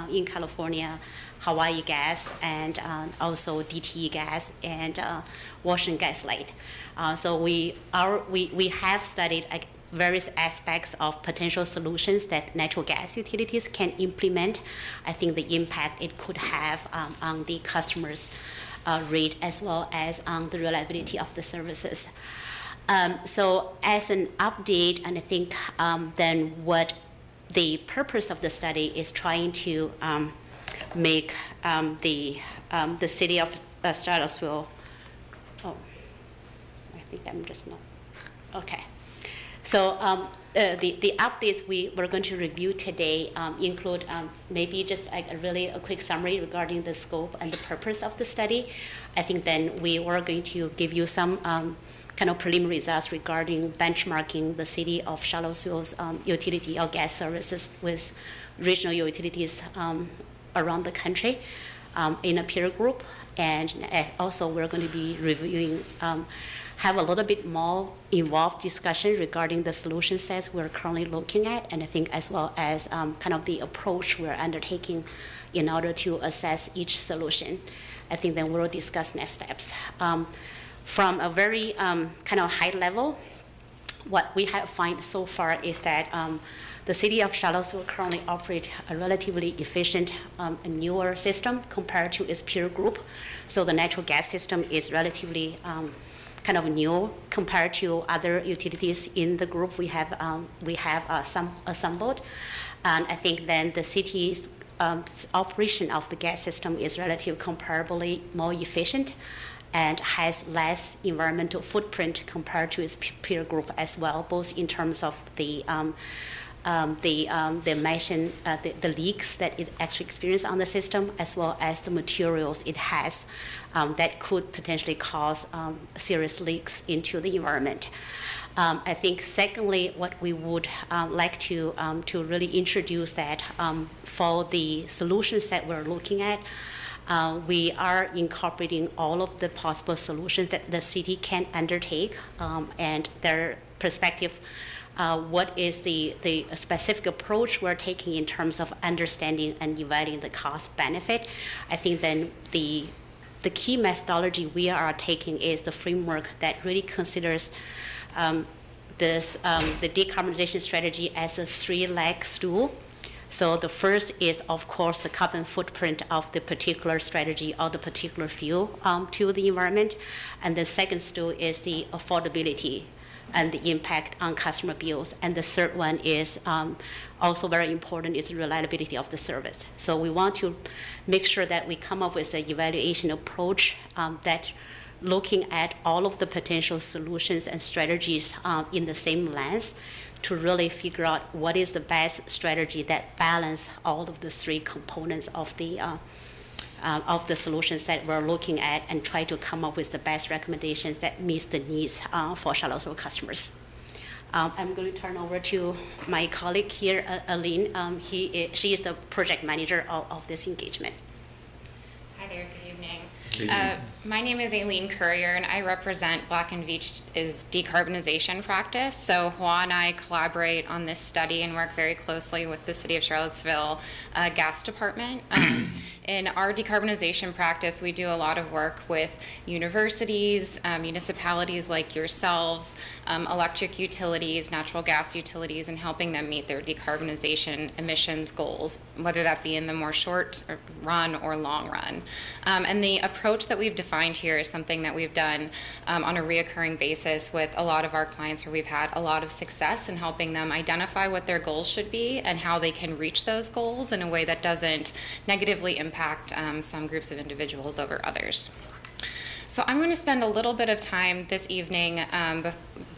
in California, Hawaii Gas, and also DTE Gas and Washington Gas Light. So we have studied various aspects of potential solutions that natural gas utilities can implement. I think the impact it could have on the customer's rate as well as on the reliability of the services. So as an update, and I think then what the purpose of the study is trying to make the city of Charlottesville, I think I'm just not, okay. So the updates we're going to review today include maybe just a quick summary regarding the scope and the purpose of the study. I think then we are going to give you some kind of preliminary results regarding benchmarking the city of Charlottesville's utility or gas services with regional utilities around the country in a peer group. And also we're going to be reviewing, have a little bit more involved discussion regarding the solution sets we're currently looking at, and I think as well as kind of the approach we're undertaking in order to assess each solution. I think then we'll discuss next steps. From a very kind of high level, what we have found so far is that the city of Charlottesville currently operates a relatively efficient newer system compared to its peer group. So the natural gas system is relatively kind of new compared to other utilities in the group we have some assembled. And I think then the city's operation of the gas system is relatively comparably more efficient and has less environmental footprint compared to its peer group as well, both in terms of the leaks that it actually experienced on the system, as well as the materials it has that could potentially cause serious leaks into the environment. I think secondly, what we would like to really introduce that for the solution set we're looking at, we are incorporating all of the possible solutions that the city can undertake and their perspective. What is the specific approach we're taking in terms of understanding and evaluating the cost benefit? I think then the key methodology we are taking is the framework that really considers the decarbonization strategy as a three-leg stool. So the first is, of course, the carbon footprint of the particular strategy or the particular fuel to the environment. And the second stool is the affordability and the impact on customer bills. And the third one is also very important, is the reliability of the service. So we want to make sure that we come up with an evaluation approach that looking at all of the potential solutions and strategies in the same lens to really figure out what is the best strategy that balance all of the three components of the solutions that we're looking at, and try to come up with the best recommendations that meets the needs for Charlottesville customers. I'm going to turn over to my colleague here, Aline. She is the project manager of this engagement. Hi there, good evening. My name is Aileen Courier, and I represent Black & Veatch's decarbonization practice. So Hua and I collaborate on this study and work very closely with the City of Charlottesville Gas Department. In our decarbonization practice, we do a lot of work with universities, municipalities like yourselves, electric utilities, natural gas utilities, and helping them meet their decarbonization emissions goals, whether that be in the more short run or long run. And the approach that we've defined here is something that we've done on a reoccurring basis with a lot of our clients, where we've had a lot of success in helping them identify what their goals should be and how they can reach those goals in a way that doesn't negatively impact some groups of individuals over others. So I'm going to spend a little bit of time this evening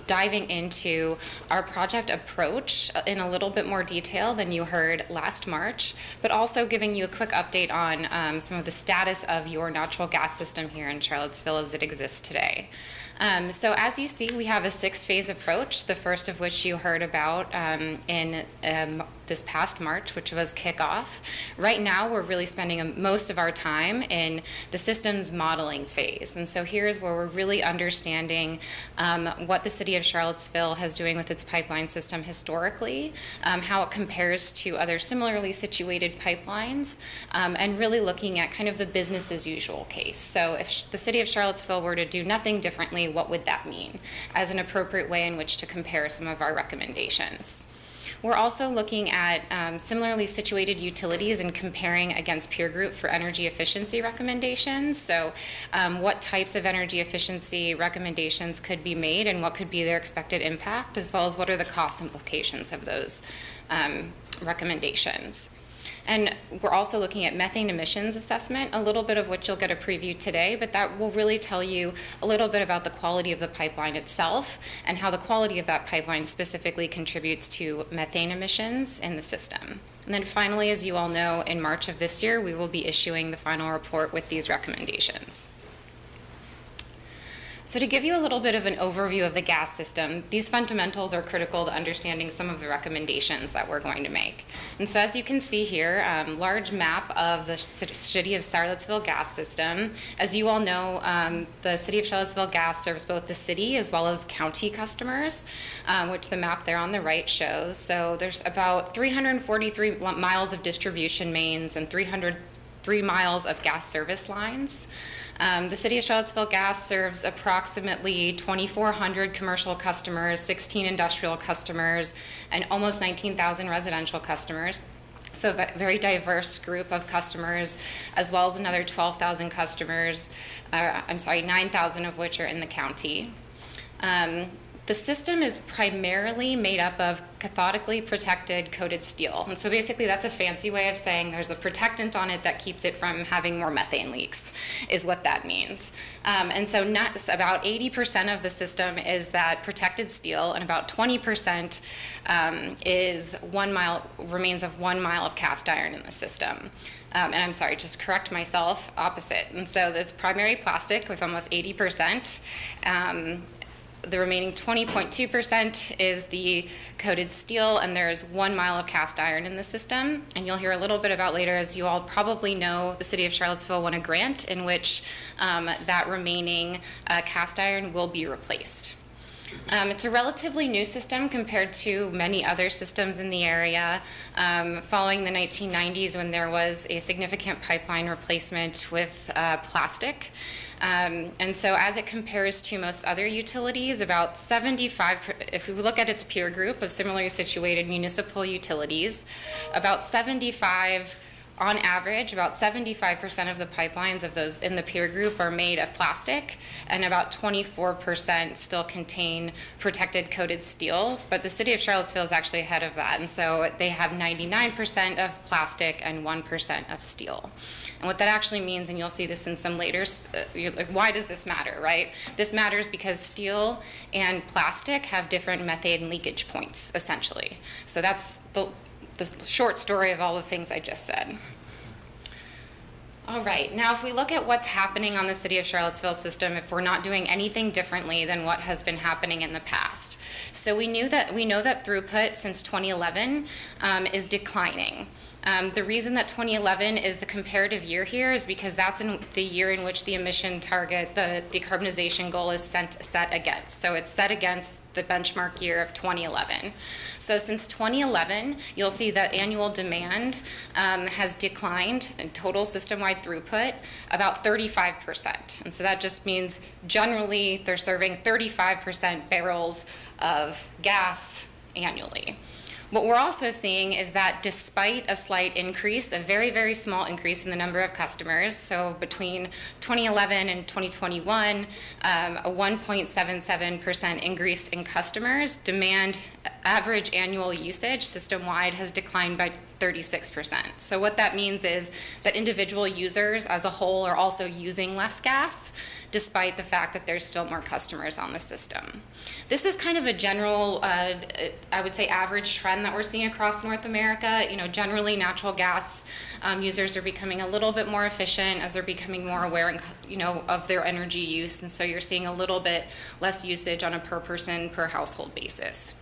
diving into our project approach in a little bit more detail than you heard last March, but also giving you a quick update on some of the status of your natural gas system here in Charlottesville as it exists today. So as you see, we have a 6-phase approach, the first of which you heard about in this past March, which was kickoff. Right now, we're really spending most of our time in the systems modeling phase. And so here's where we're really understanding what the City of Charlottesville has doing with its pipeline system historically, how it compares to other similarly situated pipelines, and really looking at kind of the business as usual case. So if the City of Charlottesville were to do nothing differently, what would that mean as an appropriate way in which to compare some of our recommendations? We're also looking at similarly situated utilities and comparing against peer group for energy efficiency recommendations. So what types of energy efficiency recommendations could be made and what could be their expected impact, as well as what are the cost implications of those recommendations. And we're also looking at methane emissions assessment, a little bit of which you'll get a preview today, but that will really tell you a little bit about the quality of the pipeline itself and how the quality of that pipeline specifically contributes to methane emissions in the system. And then finally, as you all know, in March of this year, we will be issuing the final report with these recommendations. So to give you a little bit of an overview of the gas system, these fundamentals are critical to understanding some of the recommendations that we're going to make. And so as you can see here, large map of the City of Charlottesville gas system. As you all know, the City of Charlottesville gas serves both the city as well as county customers, which the map there on the right shows. So there's about 343 miles of distribution mains and 303 miles of gas service lines. The City of Charlottesville Gas serves approximately 2,400 commercial customers, 16 industrial customers, and almost 19,000 residential customers. So a very diverse group of customers, as well as another 12,000 customers, 9,000 of which are in the county. The system is primarily made up of cathodically protected coated steel. And so basically that's a fancy way of saying there's a protectant on it that keeps it from having more methane leaks, is what that means. And so about 80% of the system is that protected steel, and about 20% is remains of 1 mile of cast iron in the system. And I'm sorry, just correct myself, opposite. And so it's primary plastic with almost 80%. The remaining 20.2% is the coated steel, and there's 1 mile of cast iron in the system. And you'll hear a little bit about later, as you all probably know, the City of Charlottesville won a grant in which that remaining cast iron will be replaced. It's a relatively new system compared to many other systems in the area. Following the 1990s, when there was a significant pipeline replacement with plastic. And so as it compares to most other utilities, about 75, if we look at its peer group of similarly situated municipal utilities, about 75, on average, about 75% of the pipelines of those in the peer group are made of plastic, and about 24% still contain protected coated steel. But the City of Charlottesville is actually ahead of that, and so they have 99% of plastic and 1% of steel. And what that actually means, and you'll see this in some later, like, why does this matter, right? This matters because steel and plastic have different methane leakage points, essentially. So that's the short story of all the things I just said. All right, now if we look at what's happening on the City of Charlottesville system, if we're not doing anything differently than what has been happening in the past. So we know that throughput since 2011 is declining. The reason that 2011 is the comparative year here is because that's the year in which the emission target, the decarbonization goal, is set against. So it's set against the benchmark year of 2011. So since 2011, you'll see that annual demand has declined in total system-wide throughput about 35%. And so that just means generally they're serving 35% barrels of gas annually. What we're also seeing is that despite a slight increase, a very, very small increase in the number of customers, so between 2011 and 2021, a 1.77% increase in customers, demand average annual usage system-wide has declined by 36%. So what that means is that individual users as a whole are also using less gas, despite the fact that there's still more customers on the system. This is kind of a general, I would say, average trend that we're seeing across North America. You know, generally natural gas users are becoming a little bit more efficient as they're becoming more aware, of their energy use, and so you're seeing a little bit less usage on a per person, per household basis.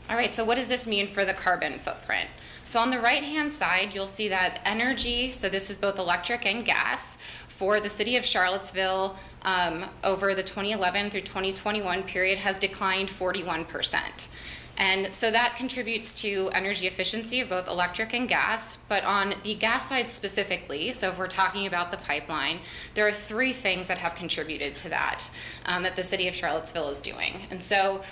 All right, so what does this mean for the carbon footprint? So on the right-hand side, you'll see that energy, so this is both electric and gas, for the City of Charlottesville over the 2011 through 2021 period has declined 41%. And so that contributes to energy efficiency of both electric and gas. But on the gas side specifically, so if we're talking about the pipeline, there are 3 things that have contributed to that, that the City of Charlottesville is doing. And so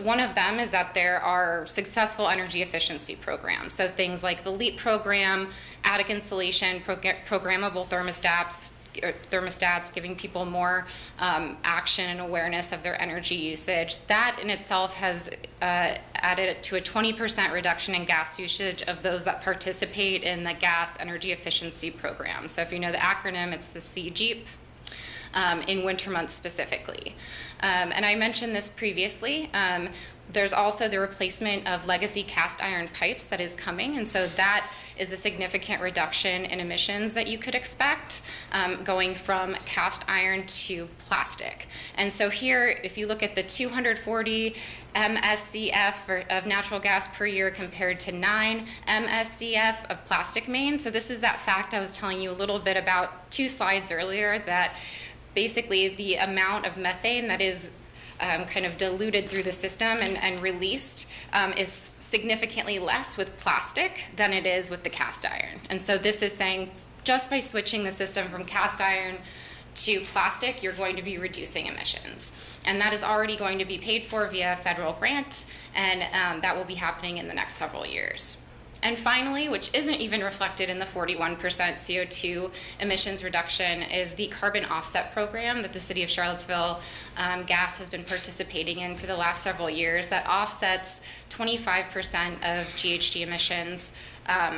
one of them is that there are successful energy efficiency programs. So things like the LEAP program, attic insulation, programmable thermostats, giving people more action and awareness of their energy usage. That in itself has added to a 20% reduction in gas usage of those that participate in the gas energy efficiency program. So if you know the acronym, it's the CGEEP. In winter months specifically. And I mentioned this previously. There's also the replacement of legacy cast iron pipes that is coming, and so that is a significant reduction in emissions that you could expect, going from cast iron to plastic. And so here, if you look at the 240 MSCF of natural gas per year compared to 9 MSCF of plastic main, so this is that fact I was telling you a little bit about 2 slides earlier, that basically the amount of methane that is kind of diluted through the system and released is significantly less with plastic than it is with the cast iron. And so this is saying just by switching the system from cast iron to plastic, you're going to be reducing emissions. And that is already going to be paid for via federal grant, and that will be happening in the next several years. And finally, which isn't even reflected in the 41% CO2 emissions reduction, is the carbon offset program that the City of Charlottesville Gas has been participating in for the last several years, that offsets 25% of GHG emissions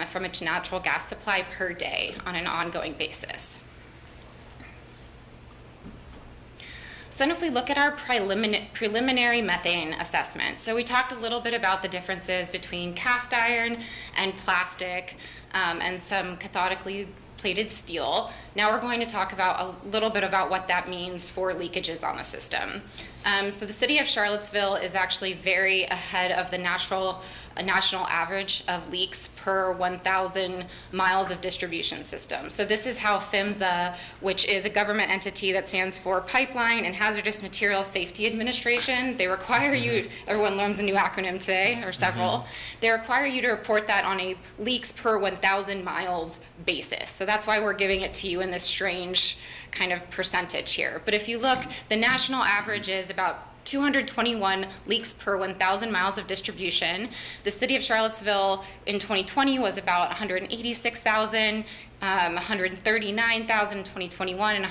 from its natural gas supply per day on an ongoing basis. So then if we look at our preliminary methane assessment, so we talked a little bit about the differences between cast iron and plastic and some cathodically plated steel. Now we're going to talk about a little bit about what that means for leakages on the system. So the City of Charlottesville is actually very ahead of the national average of leaks per 1,000 miles of distribution system. So this is how PHMSA, which is a government entity that stands for Pipeline and Hazardous Materials Safety Administration, they require you, everyone learns a new acronym today, or several, they require you to report that on a leaks per 1,000 miles basis. So that's why we're giving it to you in this strange kind of percentage here. But if you look, the national average is about 221 leaks per 1,000 miles of distribution. The City of Charlottesville in 2020 was about 186,000, 139,000 in 2021, and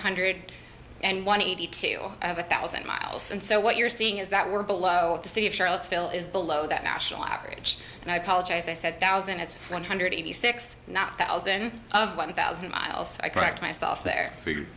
182 of 1,000 miles. And so what you're seeing is that we're below, the City of Charlottesville is below that national average. And I apologize, I said 1,000, it's 186, not 1,000, of 1,000 miles. So I correct myself there. Figured.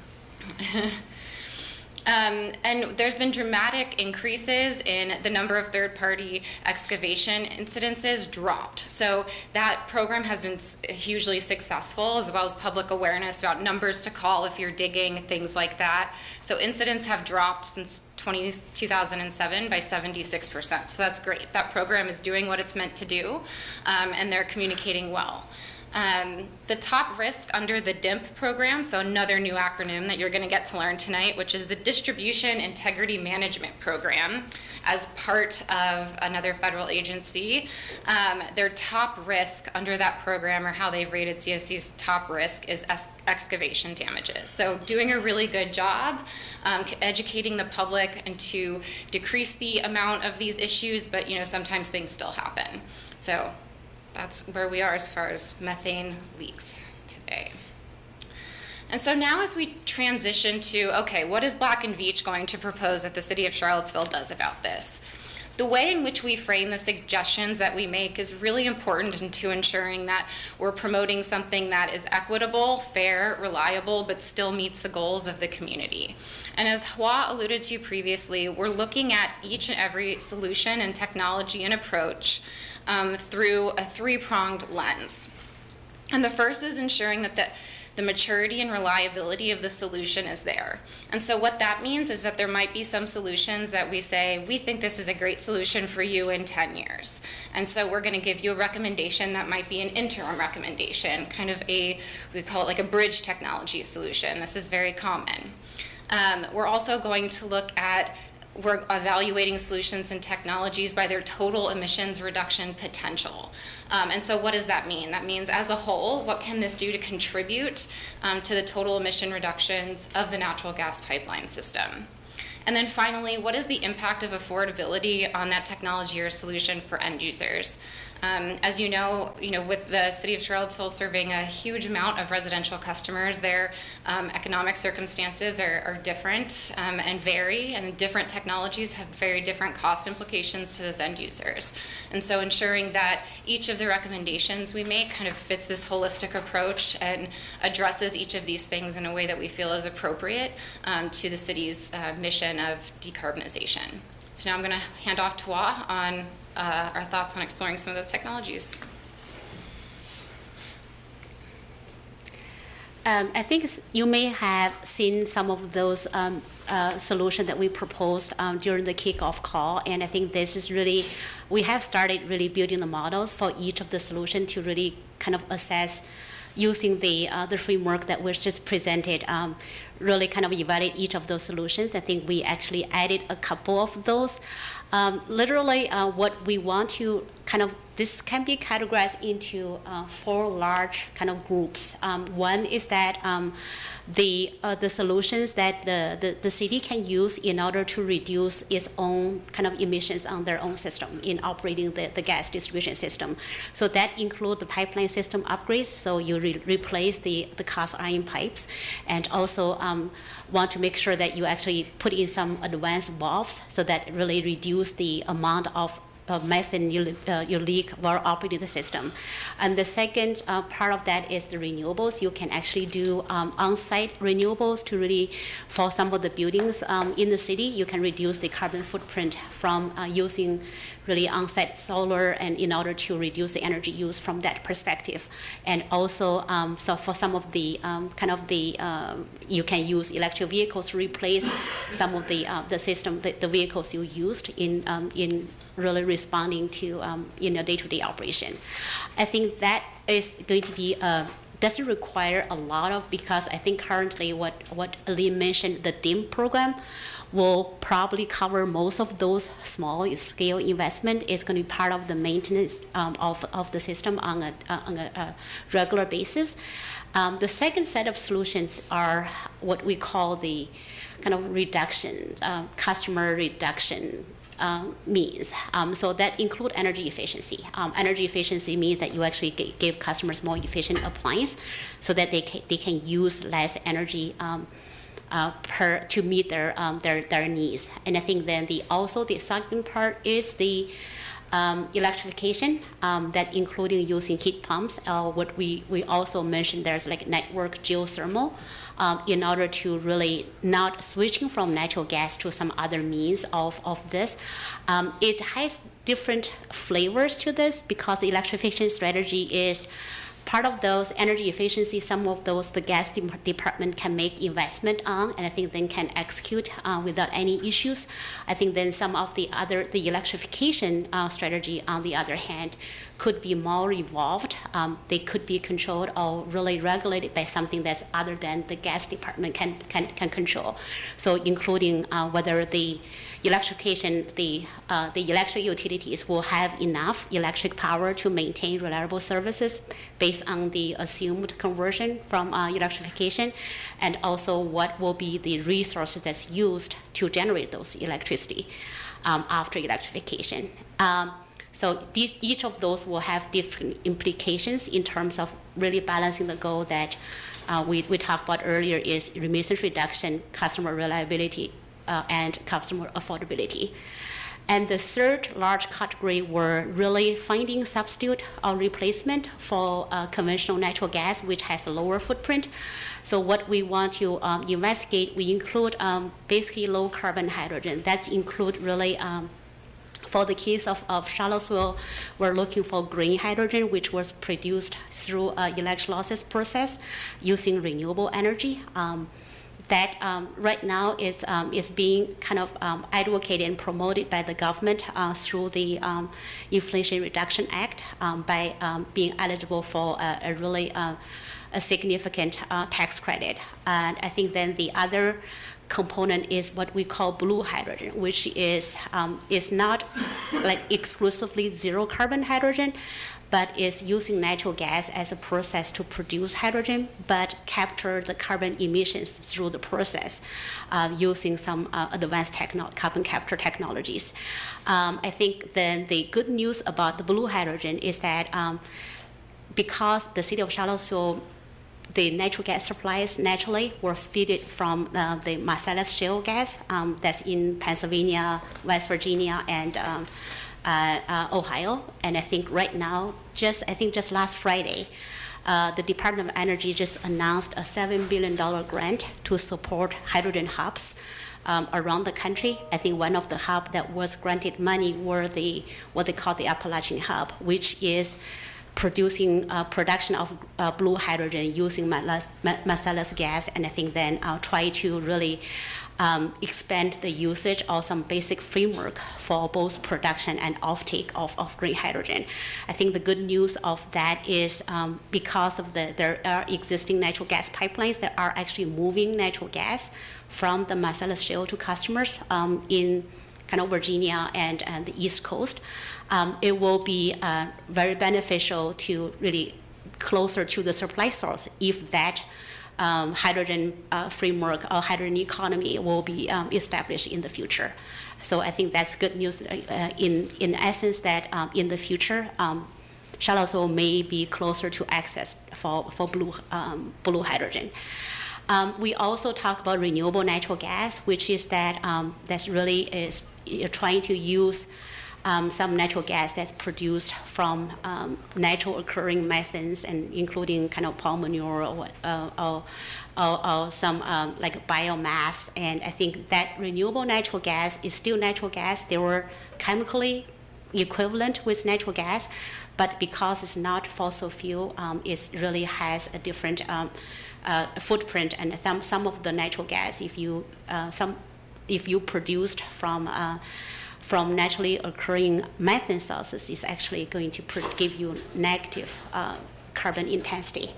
And there's been dramatic increases in the number of third-party excavation incidences dropped. So that program has been hugely successful, as well as public awareness about numbers to call if you're digging, things like that. So incidents have dropped since 2007 by 76%. So that's great. That program is doing what it's meant to do, and they're communicating well. The top risk under the DIMP program, so another new acronym that you're going to get to learn tonight, which is the Distribution Integrity Management Program, as part of another federal agency. Their top risk under that program, or how they've rated CSC's top risk, is excavation damages. So doing a really good job educating the public and to decrease the amount of these issues, but sometimes things still happen. So that's where we are as far as methane leaks today. And so now as we transition to, okay, what is Black & Veatch going to propose that the City of Charlottesville does about this? The way in which we frame the suggestions that we make is really important into ensuring that we're promoting something that is equitable, fair, reliable, but still meets the goals of the community. And as Hwa alluded to previously, we're looking at each and every solution and technology and approach through a 3-pronged lens. And the first is ensuring that the maturity and reliability of the solution is there. And so what that means is that there might be some solutions that we say, we think this is a great solution for you in 10 years. And so we're going to give you a recommendation that might be an interim recommendation, kind of we call it like a bridge technology solution. This is very common. We're also going to look at we're evaluating solutions and technologies by their total emissions reduction potential. And so what does that mean? That means as a whole, what can this do to contribute to the total emission reductions of the natural gas pipeline system? And then finally, what is the impact of affordability on that technology or solution for end users? As you know, with the City of Charlottesville serving a huge amount of residential customers, their economic circumstances are different and vary, and different technologies have very different cost implications to those end users. And so ensuring that each of the recommendations we make kind of fits this holistic approach and addresses each of these things in a way that we feel is appropriate to the city's mission of decarbonization. So now I'm going to hand off to Wa on our thoughts on exploring some of those technologies. I think you may have seen some of those solutions that we proposed during the kickoff call, and I think this is really, we have started really building the models for each of the solutions to really kind of assess using the framework that was just presented, really kind of evaluate each of those solutions. I think we actually added a couple of those. Literally, what we want to kind of, this can be categorized into 4 large kind of groups. One is that the solutions that the city can use in order to reduce its own kind of emissions on their own system in operating the gas distribution system. So that include the pipeline system upgrades, so you replace the cast iron pipes, and also want to make sure that you actually put in some advanced valves so that really reduce the amount of methane you leak while operating the system. And the second part of that is the renewables. You can actually do on-site renewables to really, for some of the buildings in the city, you can reduce the carbon footprint from using really on-site solar, and in order to reduce the energy use from that perspective. And also, so for some of the you can use electric vehicles to replace some of the system, the vehicles you used in really responding to in a day-to-day operation. I think that is going to be doesn't require a lot of, because I think currently what Ali mentioned, the DIM program will probably cover most of those small scale investment. Is going to be part of the maintenance of the system on a regular basis. The second set of solutions are what we call the kind of reduction, customer reduction means. So that include energy efficiency. Energy efficiency means that you actually give customers more efficient appliance so that they can use less energy to meet their needs. And I think then the second part is the electrification, that including using heat pumps. What we also mentioned, there's like network geothermal, in order to really not switching from natural gas to some other means of this. It has different flavors to this because the electrification strategy is part of those energy efficiency. Some of those the gas department can make investment on, and I think then can execute without any issues. I think then some of the electrification strategy, on the other hand, could be more evolved. They could be controlled or really regulated by something that's other than the gas department can control. So including whether the electrification, the electric utilities will have enough electric power to maintain reliable services based on the assumed conversion from electrification, and also what will be the resources that's used to generate those electricity after electrification. So each of those will have different implications in terms of really balancing the goal that we talked about earlier, is emissions reduction, customer reliability, and customer affordability. And the third large category were really finding substitute or replacement for conventional natural gas, which has a lower footprint. So what we want to investigate, we include basically low carbon hydrogen. That's include really, for the case of Charlottesville, we're looking for green hydrogen, which was produced through electrolysis process using renewable energy. That right now is being kind of advocated and promoted by the government through the Inflation Reduction Act by being eligible for a really a significant tax credit. And I think then the other component is what we call blue hydrogen, which is not like exclusively zero carbon hydrogen, but is using natural gas as a process to produce hydrogen, but capture the carbon emissions through the process using some advanced carbon capture technologies. I think then the good news about the blue hydrogen is that because the city of Charlottesville, the natural gas supplies naturally were fed from the Marcellus shale gas that's in Pennsylvania, West Virginia, and Ohio. And I think right now, just last Friday, the Department of Energy just announced a $7 billion grant to support hydrogen hubs around the country. I think one of the hub that was granted money were what they call the Appalachian Hub, which is producing production of blue hydrogen using Marcellus gas, and I think then I'll try to really expand the usage of some basic framework for both production and offtake of green hydrogen. I think the good news of that is because of there are existing natural gas pipelines that are actually moving natural gas from the Marcellus Shale to customers in kind of Virginia and the East Coast. It will be very beneficial to really closer to the supply source if that hydrogen framework or hydrogen economy will be established in the future. So I think that's good news in essence that in the future, Charlottesville may be closer to access for blue hydrogen. We also talk about renewable natural gas, which is that's really is trying to use some natural gas that's produced from natural occurring methods, and including kind of palm manure or some like biomass. And I think that renewable natural gas is still natural gas. They were chemically equivalent with natural gas, but because it's not fossil fuel, it really has a different footprint. And some of the natural gas, if you produced from naturally occurring methane sources, is actually going to give you negative carbon intensity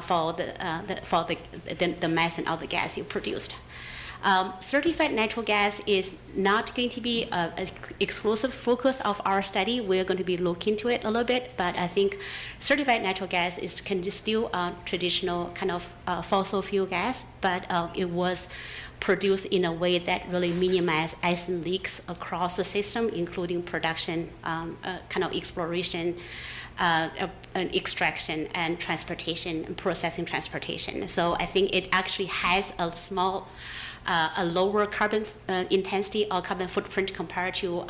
for the methane of the gas you produced. Certified natural gas is not going to be an exclusive focus of our study. We're going to be looking into it a little bit, but I think certified natural gas can still traditional kind of fossil fuel gas, but it was produced in a way that really minimizes ice and leaks across the system, including production, kind of exploration, and extraction, and transportation, and processing transportation. So I think it actually has a lower carbon intensity or carbon footprint compared to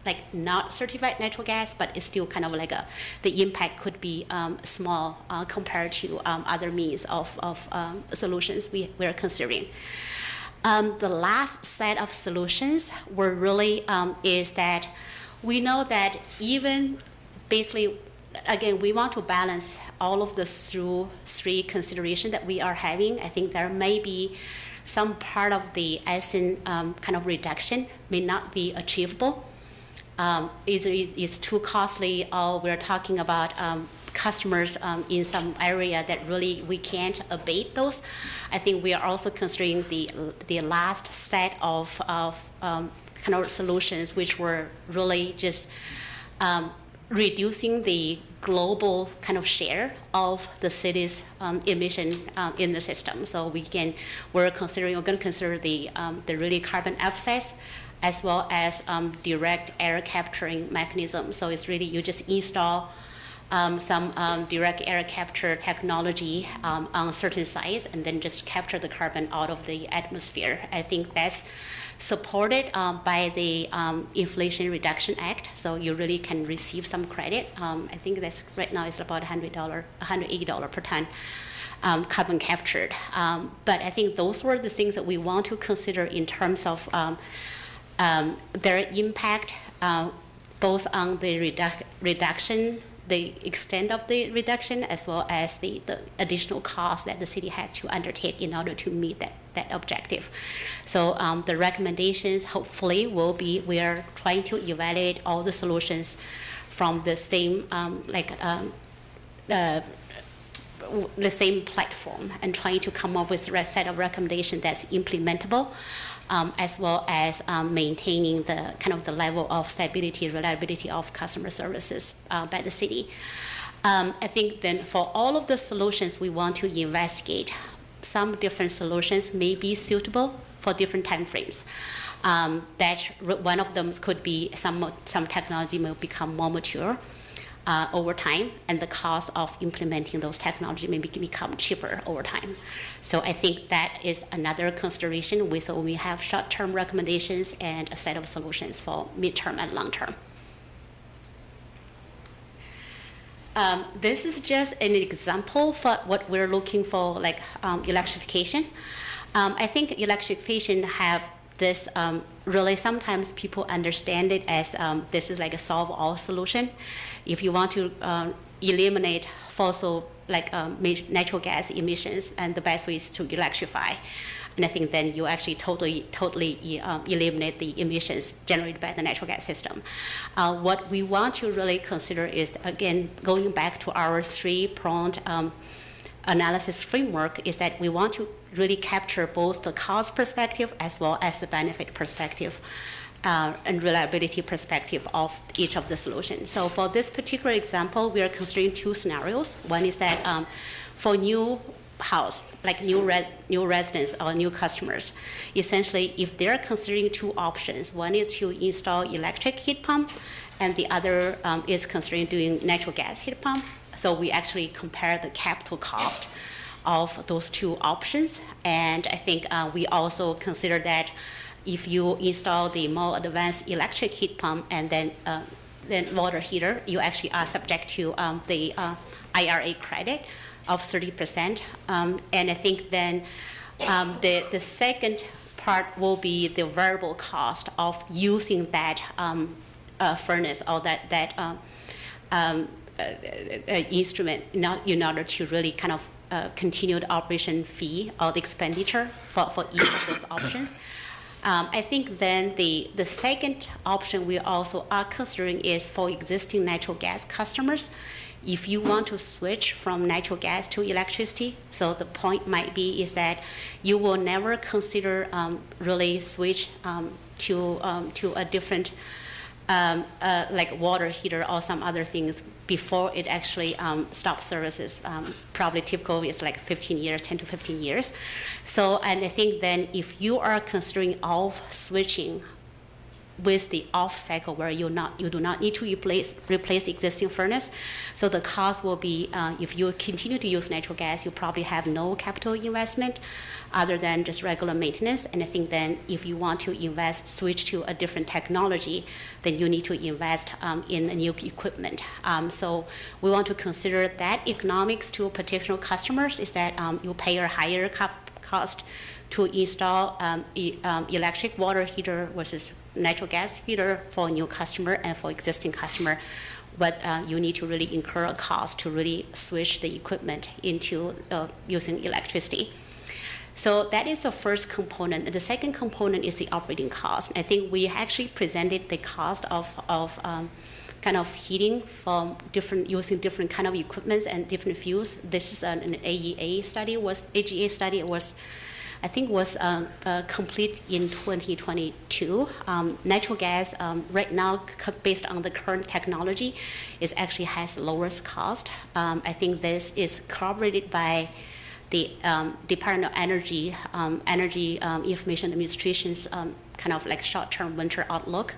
like not certified natural gas, but it's still kind of like the impact could be small compared to other means of solutions we're considering. The last set of solutions were really is that we know that even basically, again, we want to balance all of the through three considerations that we are having. I think there may be some part of the ASIN kind of reduction may not be achievable. Either it's too costly, or we're talking about customers in some area that really we can't abate those. I think we are also considering the last set of kind of solutions, which were really just reducing the global kind of share of the city's emission in the system. So we're going to consider the really carbon offsets, as well as direct air capturing mechanism. So it's really you just install some direct air capture technology on certain sites, and then just capture the carbon out of the atmosphere. I think that's supported by the Inflation Reduction Act, so you really can receive some credit. I think that's right now is about $180 per ton carbon captured. But I think those were the things that we want to consider in terms of their impact, both on the reduction, the extent of the reduction, as well as the additional cost that the city had to undertake in order to meet that objective. So the recommendations hopefully will be, we are trying to evaluate all the solutions from the same the same platform, and trying to come up with a set of recommendations that's implementable, as well as maintaining the kind of the level of stability, reliability of customer services by the city. I think then for all of the solutions we want to investigate, some different solutions may be suitable for different timeframes. That one of them could be some technology may become more mature over time, and the cost of implementing those technology may become cheaper over time. So I think that is another consideration. So we have short-term recommendations and a set of solutions for mid-term and long-term. This is just an example for what we're looking for, like electrification. I think electrification have this really sometimes people understand it as this is like a solve-all solution. If you want to eliminate fossil like natural gas emissions, and the best way is to electrify. And I think then you actually totally eliminate the emissions generated by the natural gas system. What we want to really consider is, again, going back to our three-pronged analysis framework, is that we want to really capture both the cost perspective as well as the benefit perspective and reliability perspective of each of the solutions. So for this particular example, we are considering two scenarios. One is that for new house, like new residents or new customers, essentially if they're considering two options, one is to install electric heat pump and the other is considering doing natural gas heat pump. So we actually compare the capital cost of those two options. And I think we also consider that if you install the more advanced electric heat pump and then water heater, you actually are subject to the IRA credit of 30%. And I think then the second part will be the variable cost of using that furnace or that instrument in order to really kind of continue the operation fee or the expenditure for each of those options. I think then the second option we also are considering is for existing natural gas customers. If you want to switch from natural gas to electricity, so the point might be is that you will never consider really switch to a different like water heater or some other things before it actually stops services. Probably typical is like 15 years, 10 to 15 years. So, and I think then if you are considering off switching with the off cycle where you do not need to replace the existing furnace, so the cost will be if you continue to use natural gas, you probably have no capital investment other than just regular maintenance. And I think then if you want to switch to a different technology, then you need to invest in a new equipment. So we want to consider that economics to particular customers is that you pay a higher cost to install electric water heater versus natural gas heater for a new customer, and for existing customer, but you need to really incur a cost to really switch the equipment into using electricity. So that is the first component. The second component is the operating cost. I think we actually presented the cost of kind of heating from using different kind of equipments and different fuels. This is an AGA study. I think was complete in 2022. Natural gas right now, based on the current technology, actually has lowest cost. I think this is corroborated by the Department of Energy Information Administration's kind of like short-term winter outlook.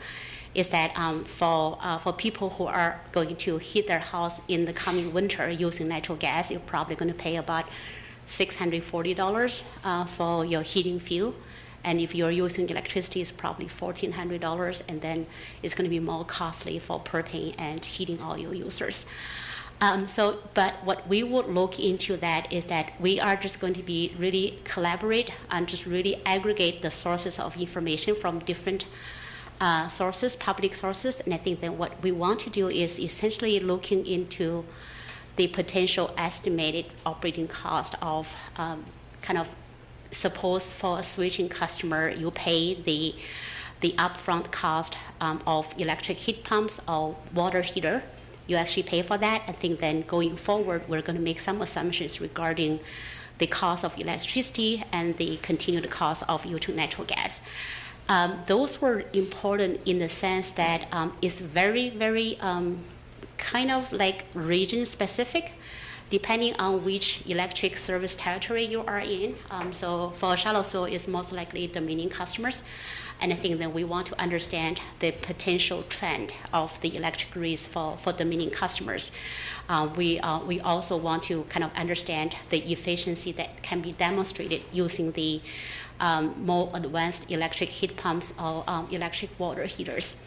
Is that for people who are going to heat their house in the coming winter using natural gas, you're probably going to pay about $640 for your heating fuel. And if you're using electricity, it's probably $1,400, and then it's going to be more costly for propane and heating oil users. But what we would look into that is that we are just going to be really collaborate and just really aggregate the sources of information from different sources, public sources. And I think that what we want to do is essentially looking into the potential estimated operating cost of kind of, suppose for a switching customer, you pay the upfront cost of electric heat pumps or water heater. You actually pay for that. I think then going forward, we're going to make some assumptions regarding the cost of electricity and the continued cost of using natural gas. Those were important in the sense that it's very, very kind of like region specific, depending on which electric service territory you are in. So for Shallow Soil, it's most likely Dominion customers. And I think that we want to understand the potential trend of the electric rates for Dominion customers. We also want to kind of understand the efficiency that can be demonstrated using the more advanced electric heat pumps or electric water heaters.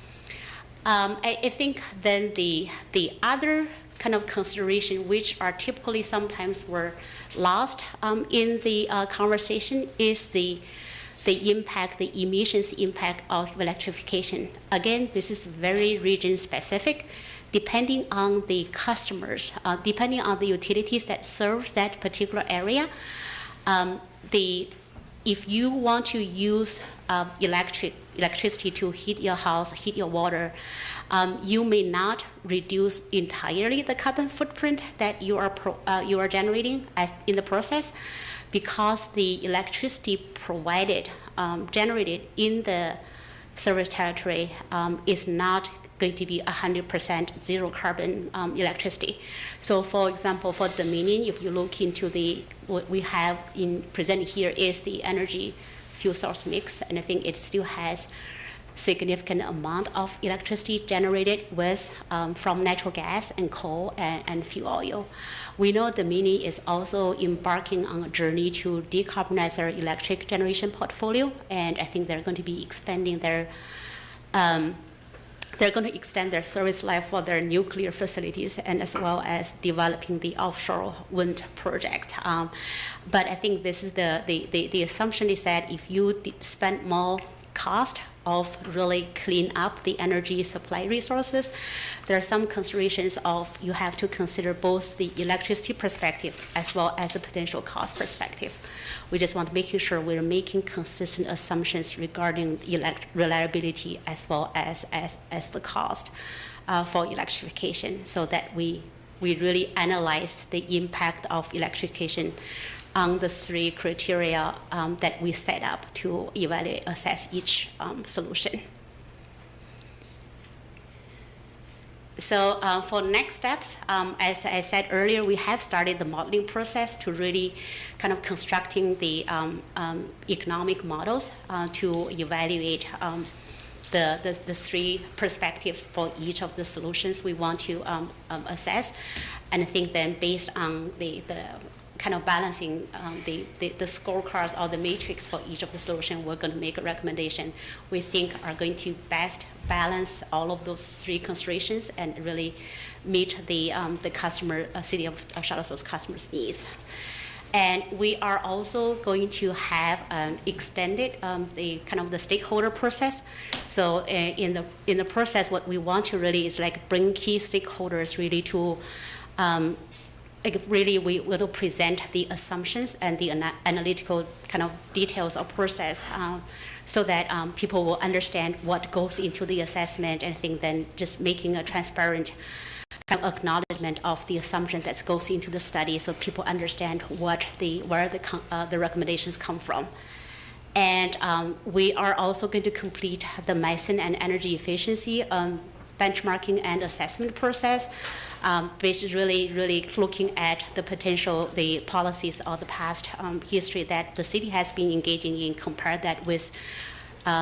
I think then the other kind of consideration, which are typically sometimes were lost in the conversation, is the impact, the emissions impact of electrification. Again, this is very region specific, depending on the customers, depending on the utilities that serve that particular area. If you want to use electricity to heat your house, heat your water, you may not reduce entirely the carbon footprint that you are generating in the process, because the electricity provided, generated in the service territory is not going to be 100% zero carbon electricity. So for example, for Dominion, if you look into what we have presented here is the energy fuel source mix, and I think it still has significant amount of electricity generated from natural gas and coal and fuel oil. We know Dominion is also embarking on a journey to decarbonize their electric generation portfolio, and I think they're going to be expanding they're going to extend their service life for their nuclear facilities, and as well as developing the offshore wind project. But I think this is the assumption is that if you spend more cost of really clean up the energy supply resources, there are some considerations of you have to consider both the electricity perspective as well as the potential cost perspective. We just want to make sure we're making consistent assumptions regarding reliability as well as the cost for electrification, so that we really analyze the impact of electrification on the three criteria that we set up to evaluate, assess each solution. So for next steps, as I said earlier, we have started the modeling process to really kind of constructing the economic models to evaluate the three perspectives for each of the solutions we want to assess. And I think then based on the kind of balancing the scorecards or the matrix for each of the solution, we're going to make a recommendation we think are going to best balance all of those three considerations and really meet the customer, City of Charlottesville's customers' needs. And we are also going to have extended the kind of the stakeholder process. So in the process, what we want to really is like bring key stakeholders really to really we will present the assumptions and the analytical kind of details of process so that people will understand what goes into the assessment, and I think then just making a transparent kind of acknowledgement of the assumption that goes into the study, so people understand where the recommendations come from. And we are also going to complete the MISON and energy efficiency benchmarking and assessment process, which is really looking at the potential, the policies or the past history that the city has been engaging in, compare that with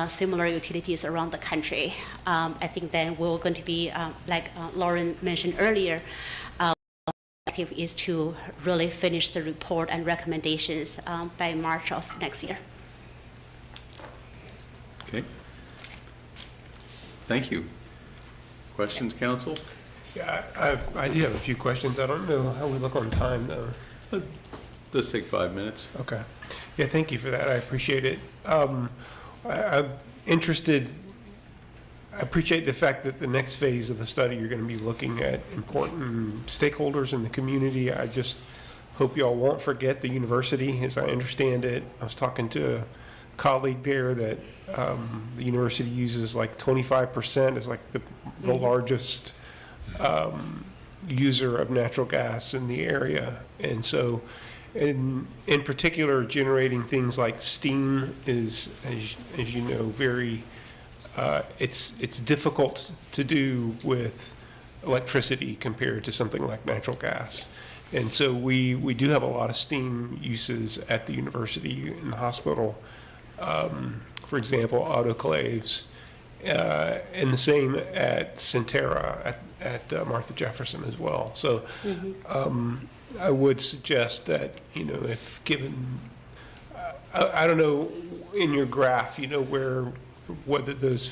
similar utilities around the country. I think then we're going to be, like Lauren mentioned earlier, objective is to really finish the report and recommendations by March of next year. Okay. Thank you. Questions, council? Yeah, I do have a few questions. I don't know how we look on time, though. Let's take 5 minutes. Okay. Yeah, thank you for that. I appreciate it. I'm interested, I appreciate the fact that the next phase of the study, you're going to be looking at important stakeholders in the community. I just hope y'all won't forget the university, as I understand it. I was talking to a colleague there that the university uses like 25% is like the largest user of natural gas in the area. And so in particular, generating things like steam is, as you know, very, it's difficult to do with electricity compared to something like natural gas. And so we do have a lot of steam uses at the university and the hospital. For example, autoclaves, and the same at Centerra at Martha Jefferson as well. So I would suggest that, you know, if given, I don't know in your graph, you know, whether those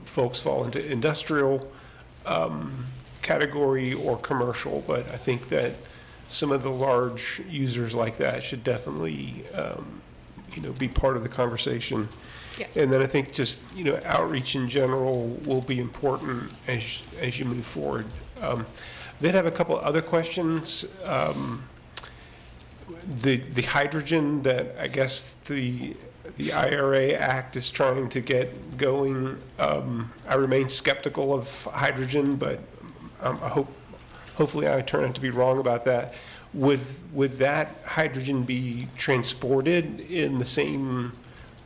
folks fall into industrial category or commercial, but I think that some of the large users like that should definitely, be part of the conversation. And then I think just, outreach in general will be important as you move forward. Then I have a couple other questions. The hydrogen that I guess the IRA Act is trying to get going, I remain skeptical of hydrogen, but hopefully I turn out to be wrong about that. Would that hydrogen be transported in the same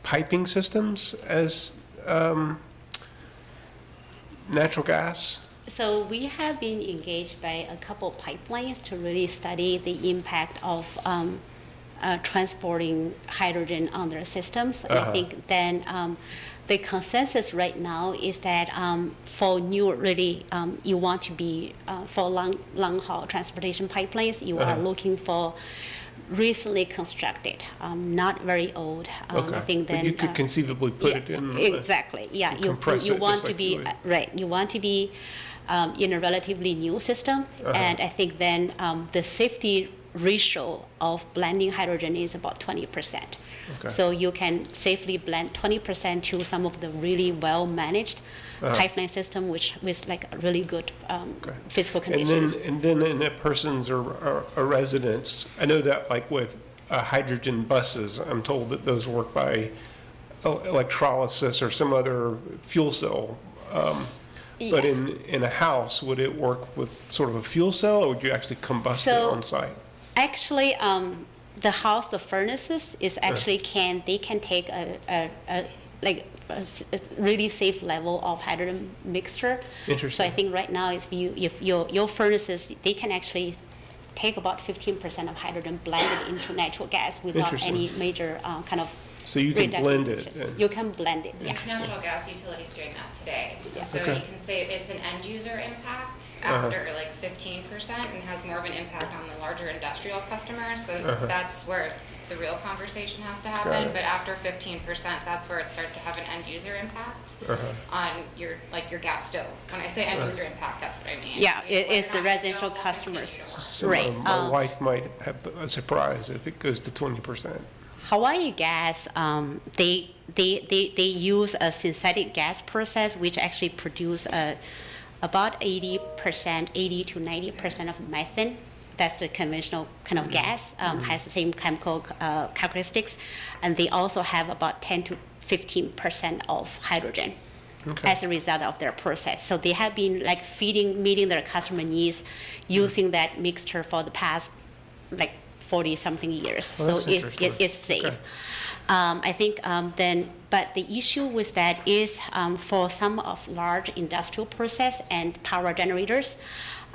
piping systems as natural gas? So we have been engaged by a couple pipelines to really study the impact of transporting hydrogen on their systems. And I think then the consensus right now is that for new, really, you want to be, for long haul transportation pipelines, you are looking for recently constructed, not very old. I think then But you could conceivably put it in. Exactly. Yeah. and compress You it want just to like be you would. right. You want to be in a relatively new system, and I think then the safety ratio of blending hydrogen is about 20%. Okay. So you can safely blend 20% to some of the really well-managed pipeline system, which with like a really good physical conditions. And then in a person's or a residence, I know that like with hydrogen buses, I'm told that those work by electrolysis or some other fuel cell. But in a house, would it work with sort of a fuel cell, or would you actually combust it on site? Actually, the house, the furnaces is actually they can take a really safe level of hydrogen mixture. Interesting. So I think right now, if your furnaces, they can actually take about 15% of hydrogen blended into natural gas without any major kind of. So you can blend it. Reduction. You can blend it. Yeah. Natural gas utilities doing that today. Yeah. So Okay. you can say it's an end user impact after like 15% and has more of an impact on the larger industrial customers. So that's where the real conversation has to happen. Got it. But after 15%, that's where it starts to have an end user impact on your gas stove. When I say end user impact, that's what I mean. Yeah, Whether it's or the not your residential stove will customers. continue to work. So Right. my wife might have a surprise if it goes to 20%. Hawaii Gas, they use a synthetic gas process which actually produce about 80%, 80 to 90% of methane. That's the conventional kind of gas, has the same chemical characteristics, and they also have about 10 to 15% of hydrogen as a result of their process. So they have been like meeting their customer needs using that mixture for the past 40-something years. Oh, So that's interesting. it's safe. Okay. I think but the issue with that is for some of large industrial process and power generators,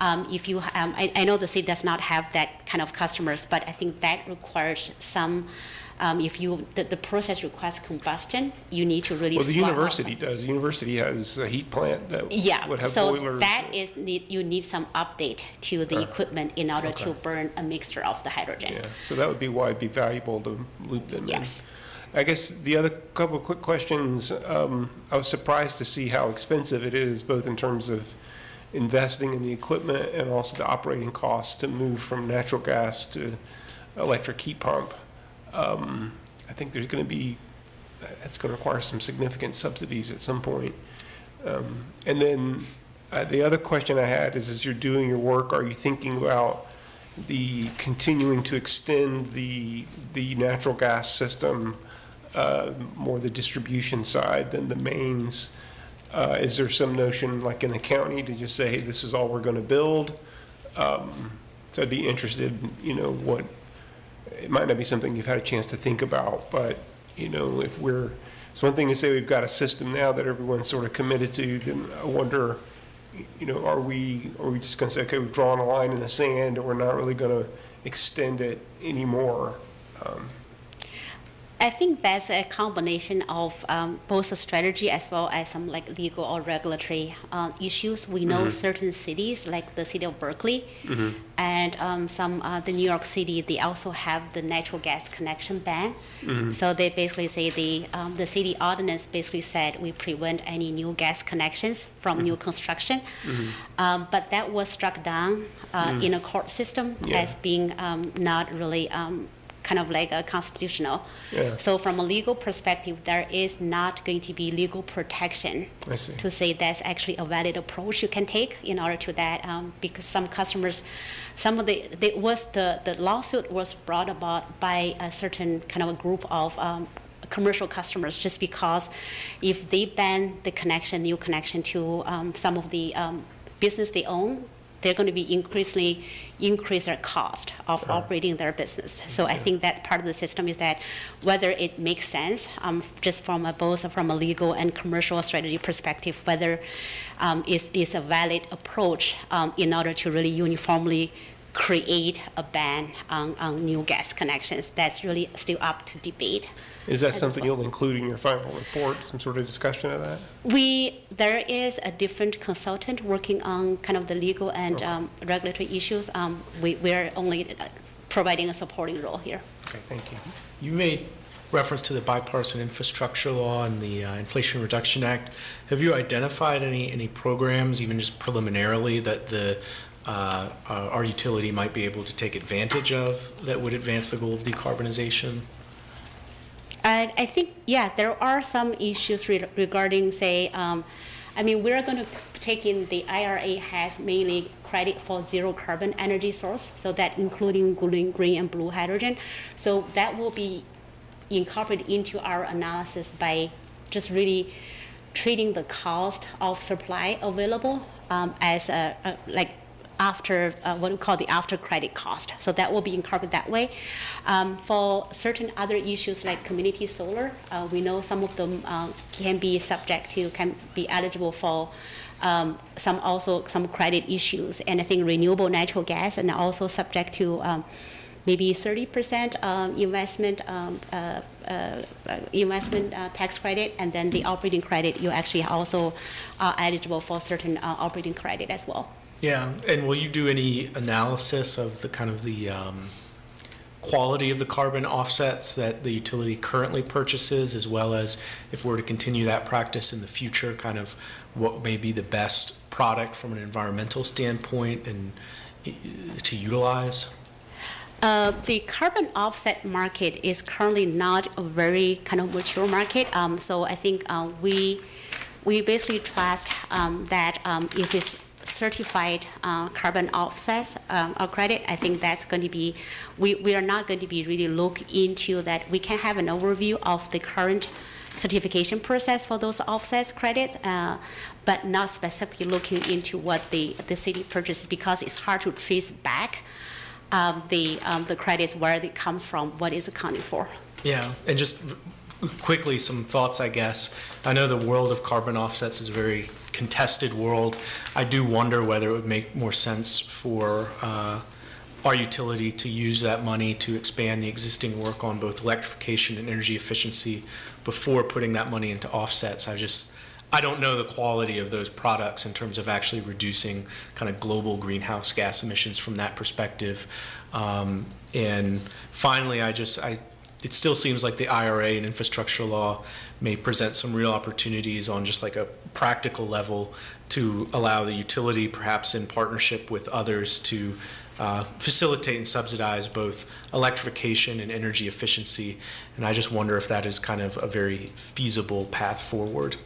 if you, I know the city does not have that kind of customers, but I think that requires some, if the process requires combustion, you need to really Well, the swap out university some- does. The university has a heat plant that would have so boilers. that is you need some update to the equipment in order to burn a mixture of the hydrogen. Yeah, so that would be why it'd be valuable to loop them in. Yes. I guess the other couple of quick questions, I was surprised to see how expensive it is, both in terms of investing in the equipment and also the operating costs to move from natural gas to electric heat pump. I think there's going to be, that's going to require some significant subsidies at some point. And then the other question I had is, as you're doing your work, are you thinking about the continuing to extend the natural gas system, more the distribution side than the mains? Is there some notion, like in the county, to just say, hey, this is all we're going to build? So I'd be interested, what, it might not be something you've had a chance to think about, but, if it's one thing to say we've got a system now that everyone's sort of committed to, then I wonder, are we just going to say, okay, we've drawn a line in the sand and we're not really going to extend it anymore? I think that's a combination of both a strategy as well as some like legal or regulatory issues. We know certain cities, like the city of Berkeley, and the New York City, they also have the natural gas connection ban. So they basically say the city ordinance basically said we prevent any new gas connections from new construction. But that was struck down in a court system as being not really kind of like a constitutional. Yeah. So from a legal perspective, there is not going to be legal protection I see. to say that's actually a valid approach you can take in order to that, because some customers, the lawsuit was brought about by a certain kind of a group of commercial customers, just because if they ban the new connection to some of the business they own, they're going to be increase their cost of operating their business. So I think that part of the system is that whether it makes sense, just from both from a legal and commercial strategy perspective, whether is a valid approach in order to really uniformly create a ban on new gas connections. That's really still up to debate. Is that something you'll include in your final report, some sort of discussion of that? There is a different consultant working on kind of the legal and regulatory issues. We're only providing a supporting role here. Okay, thank you. You made reference to the bipartisan infrastructure law and the Inflation Reduction Act. Have you identified any programs, even just preliminarily, that our utility might be able to take advantage of that would advance the goal of decarbonization? I think, there are some issues regarding, say, we're going to take in the IRA has mainly credit for zero carbon energy source, so that including green and blue hydrogen. So that will be incorporated into our analysis by just really treating the cost of supply available as after what we call the after credit cost. So that will be incorporated that way. For certain other issues like community solar, we know some of them can be eligible for some credit issues. And I think renewable natural gas and also subject to maybe 30% investment tax credit, and then the operating credit, you actually also are eligible for certain operating credit as well. Yeah, and will you do any analysis of the kind of the quality of the carbon offsets that the utility currently purchases, as well as if we're to continue that practice in the future, kind of what may be the best product from an environmental standpoint and to utilize? The carbon offset market is currently not a very kind of mature market. So I think we basically trust that if it's certified carbon offsets or credit, I think that's going to be, we are not going to be really look into that. We can have an overview of the current certification process for those offsets credits, but not specifically looking into what the city purchases, because it's hard to trace back the credits, where it comes from, what is accounted for. Yeah, and just quickly, some thoughts, I guess. I know the world of carbon offsets is a very contested world. I do wonder whether it would make more sense for our utility to use that money to expand the existing work on both electrification and energy efficiency before putting that money into offsets. I don't know the quality of those products in terms of actually reducing kind of global greenhouse gas emissions from that perspective. And finally, it still seems like the IRA and infrastructure law may present some real opportunities on just like a practical level to allow the utility, perhaps in partnership with others, to facilitate and subsidize both electrification and energy efficiency. And I just wonder if that is kind of a very feasible path forward.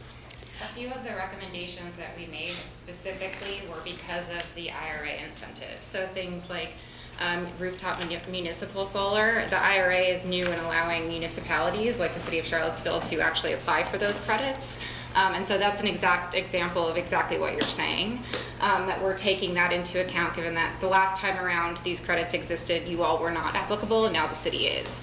A few of the recommendations that we made specifically were because of the IRA incentives. So things like rooftop municipal solar. The IRA is new in allowing municipalities like the city of Charlottesville to actually apply for those credits. And so that's an exact example of exactly what you're saying, that we're taking that into account, given that the last time around these credits existed, you all were not applicable, and now the city is.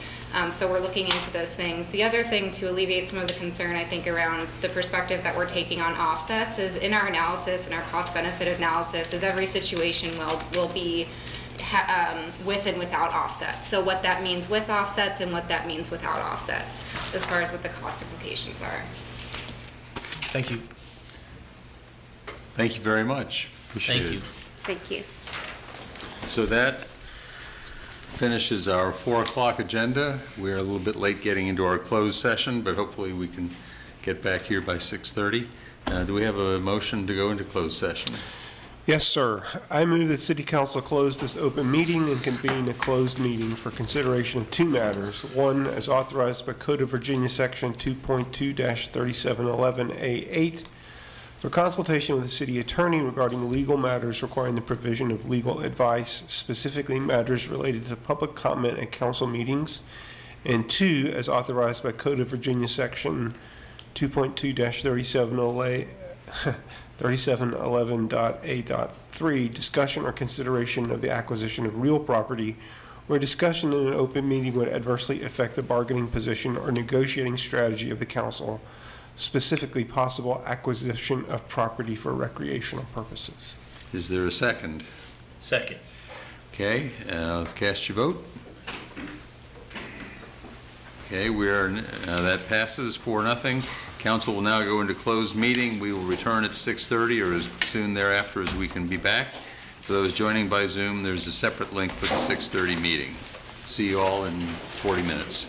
So we're looking into those things. The other thing to alleviate some of the concern, I think, around the perspective that we're taking on offsets is in our analysis and our cost-benefit analysis is every situation will be with and without offsets. So what that means with offsets and what that means without offsets, as far as what the cost implications are. Thank you. Thank you very much. Appreciate it. Thank you. Thank you. So that finishes our 4 o'clock agenda. We're a little bit late getting into our closed session, but hopefully we can get back here by 6:30. Do we have a motion to go into closed session? Yes, sir. I move that City Council close this open meeting and convene a closed meeting for consideration of 2 matters. One, as authorized by Code of Virginia Section 2.2-3711A8, for consultation with the city attorney regarding legal matters requiring the provision of legal advice, specifically matters related to public comment at council meetings. And 2, as authorized by Code of Virginia Section 2.2-3711.A.3, discussion or consideration of the acquisition of real property where discussion in an open meeting would adversely affect the bargaining position or negotiating strategy of the council, specifically possible acquisition of property for recreational purposes. Is there a second? Second. Okay, let's cast your vote. Okay, that passes 4-0. Council will now go into closed meeting. We will return at 6:30 or as soon thereafter as we can be back. For those joining by Zoom, there's a separate link for the 6:30 meeting. See you all in 40 minutes.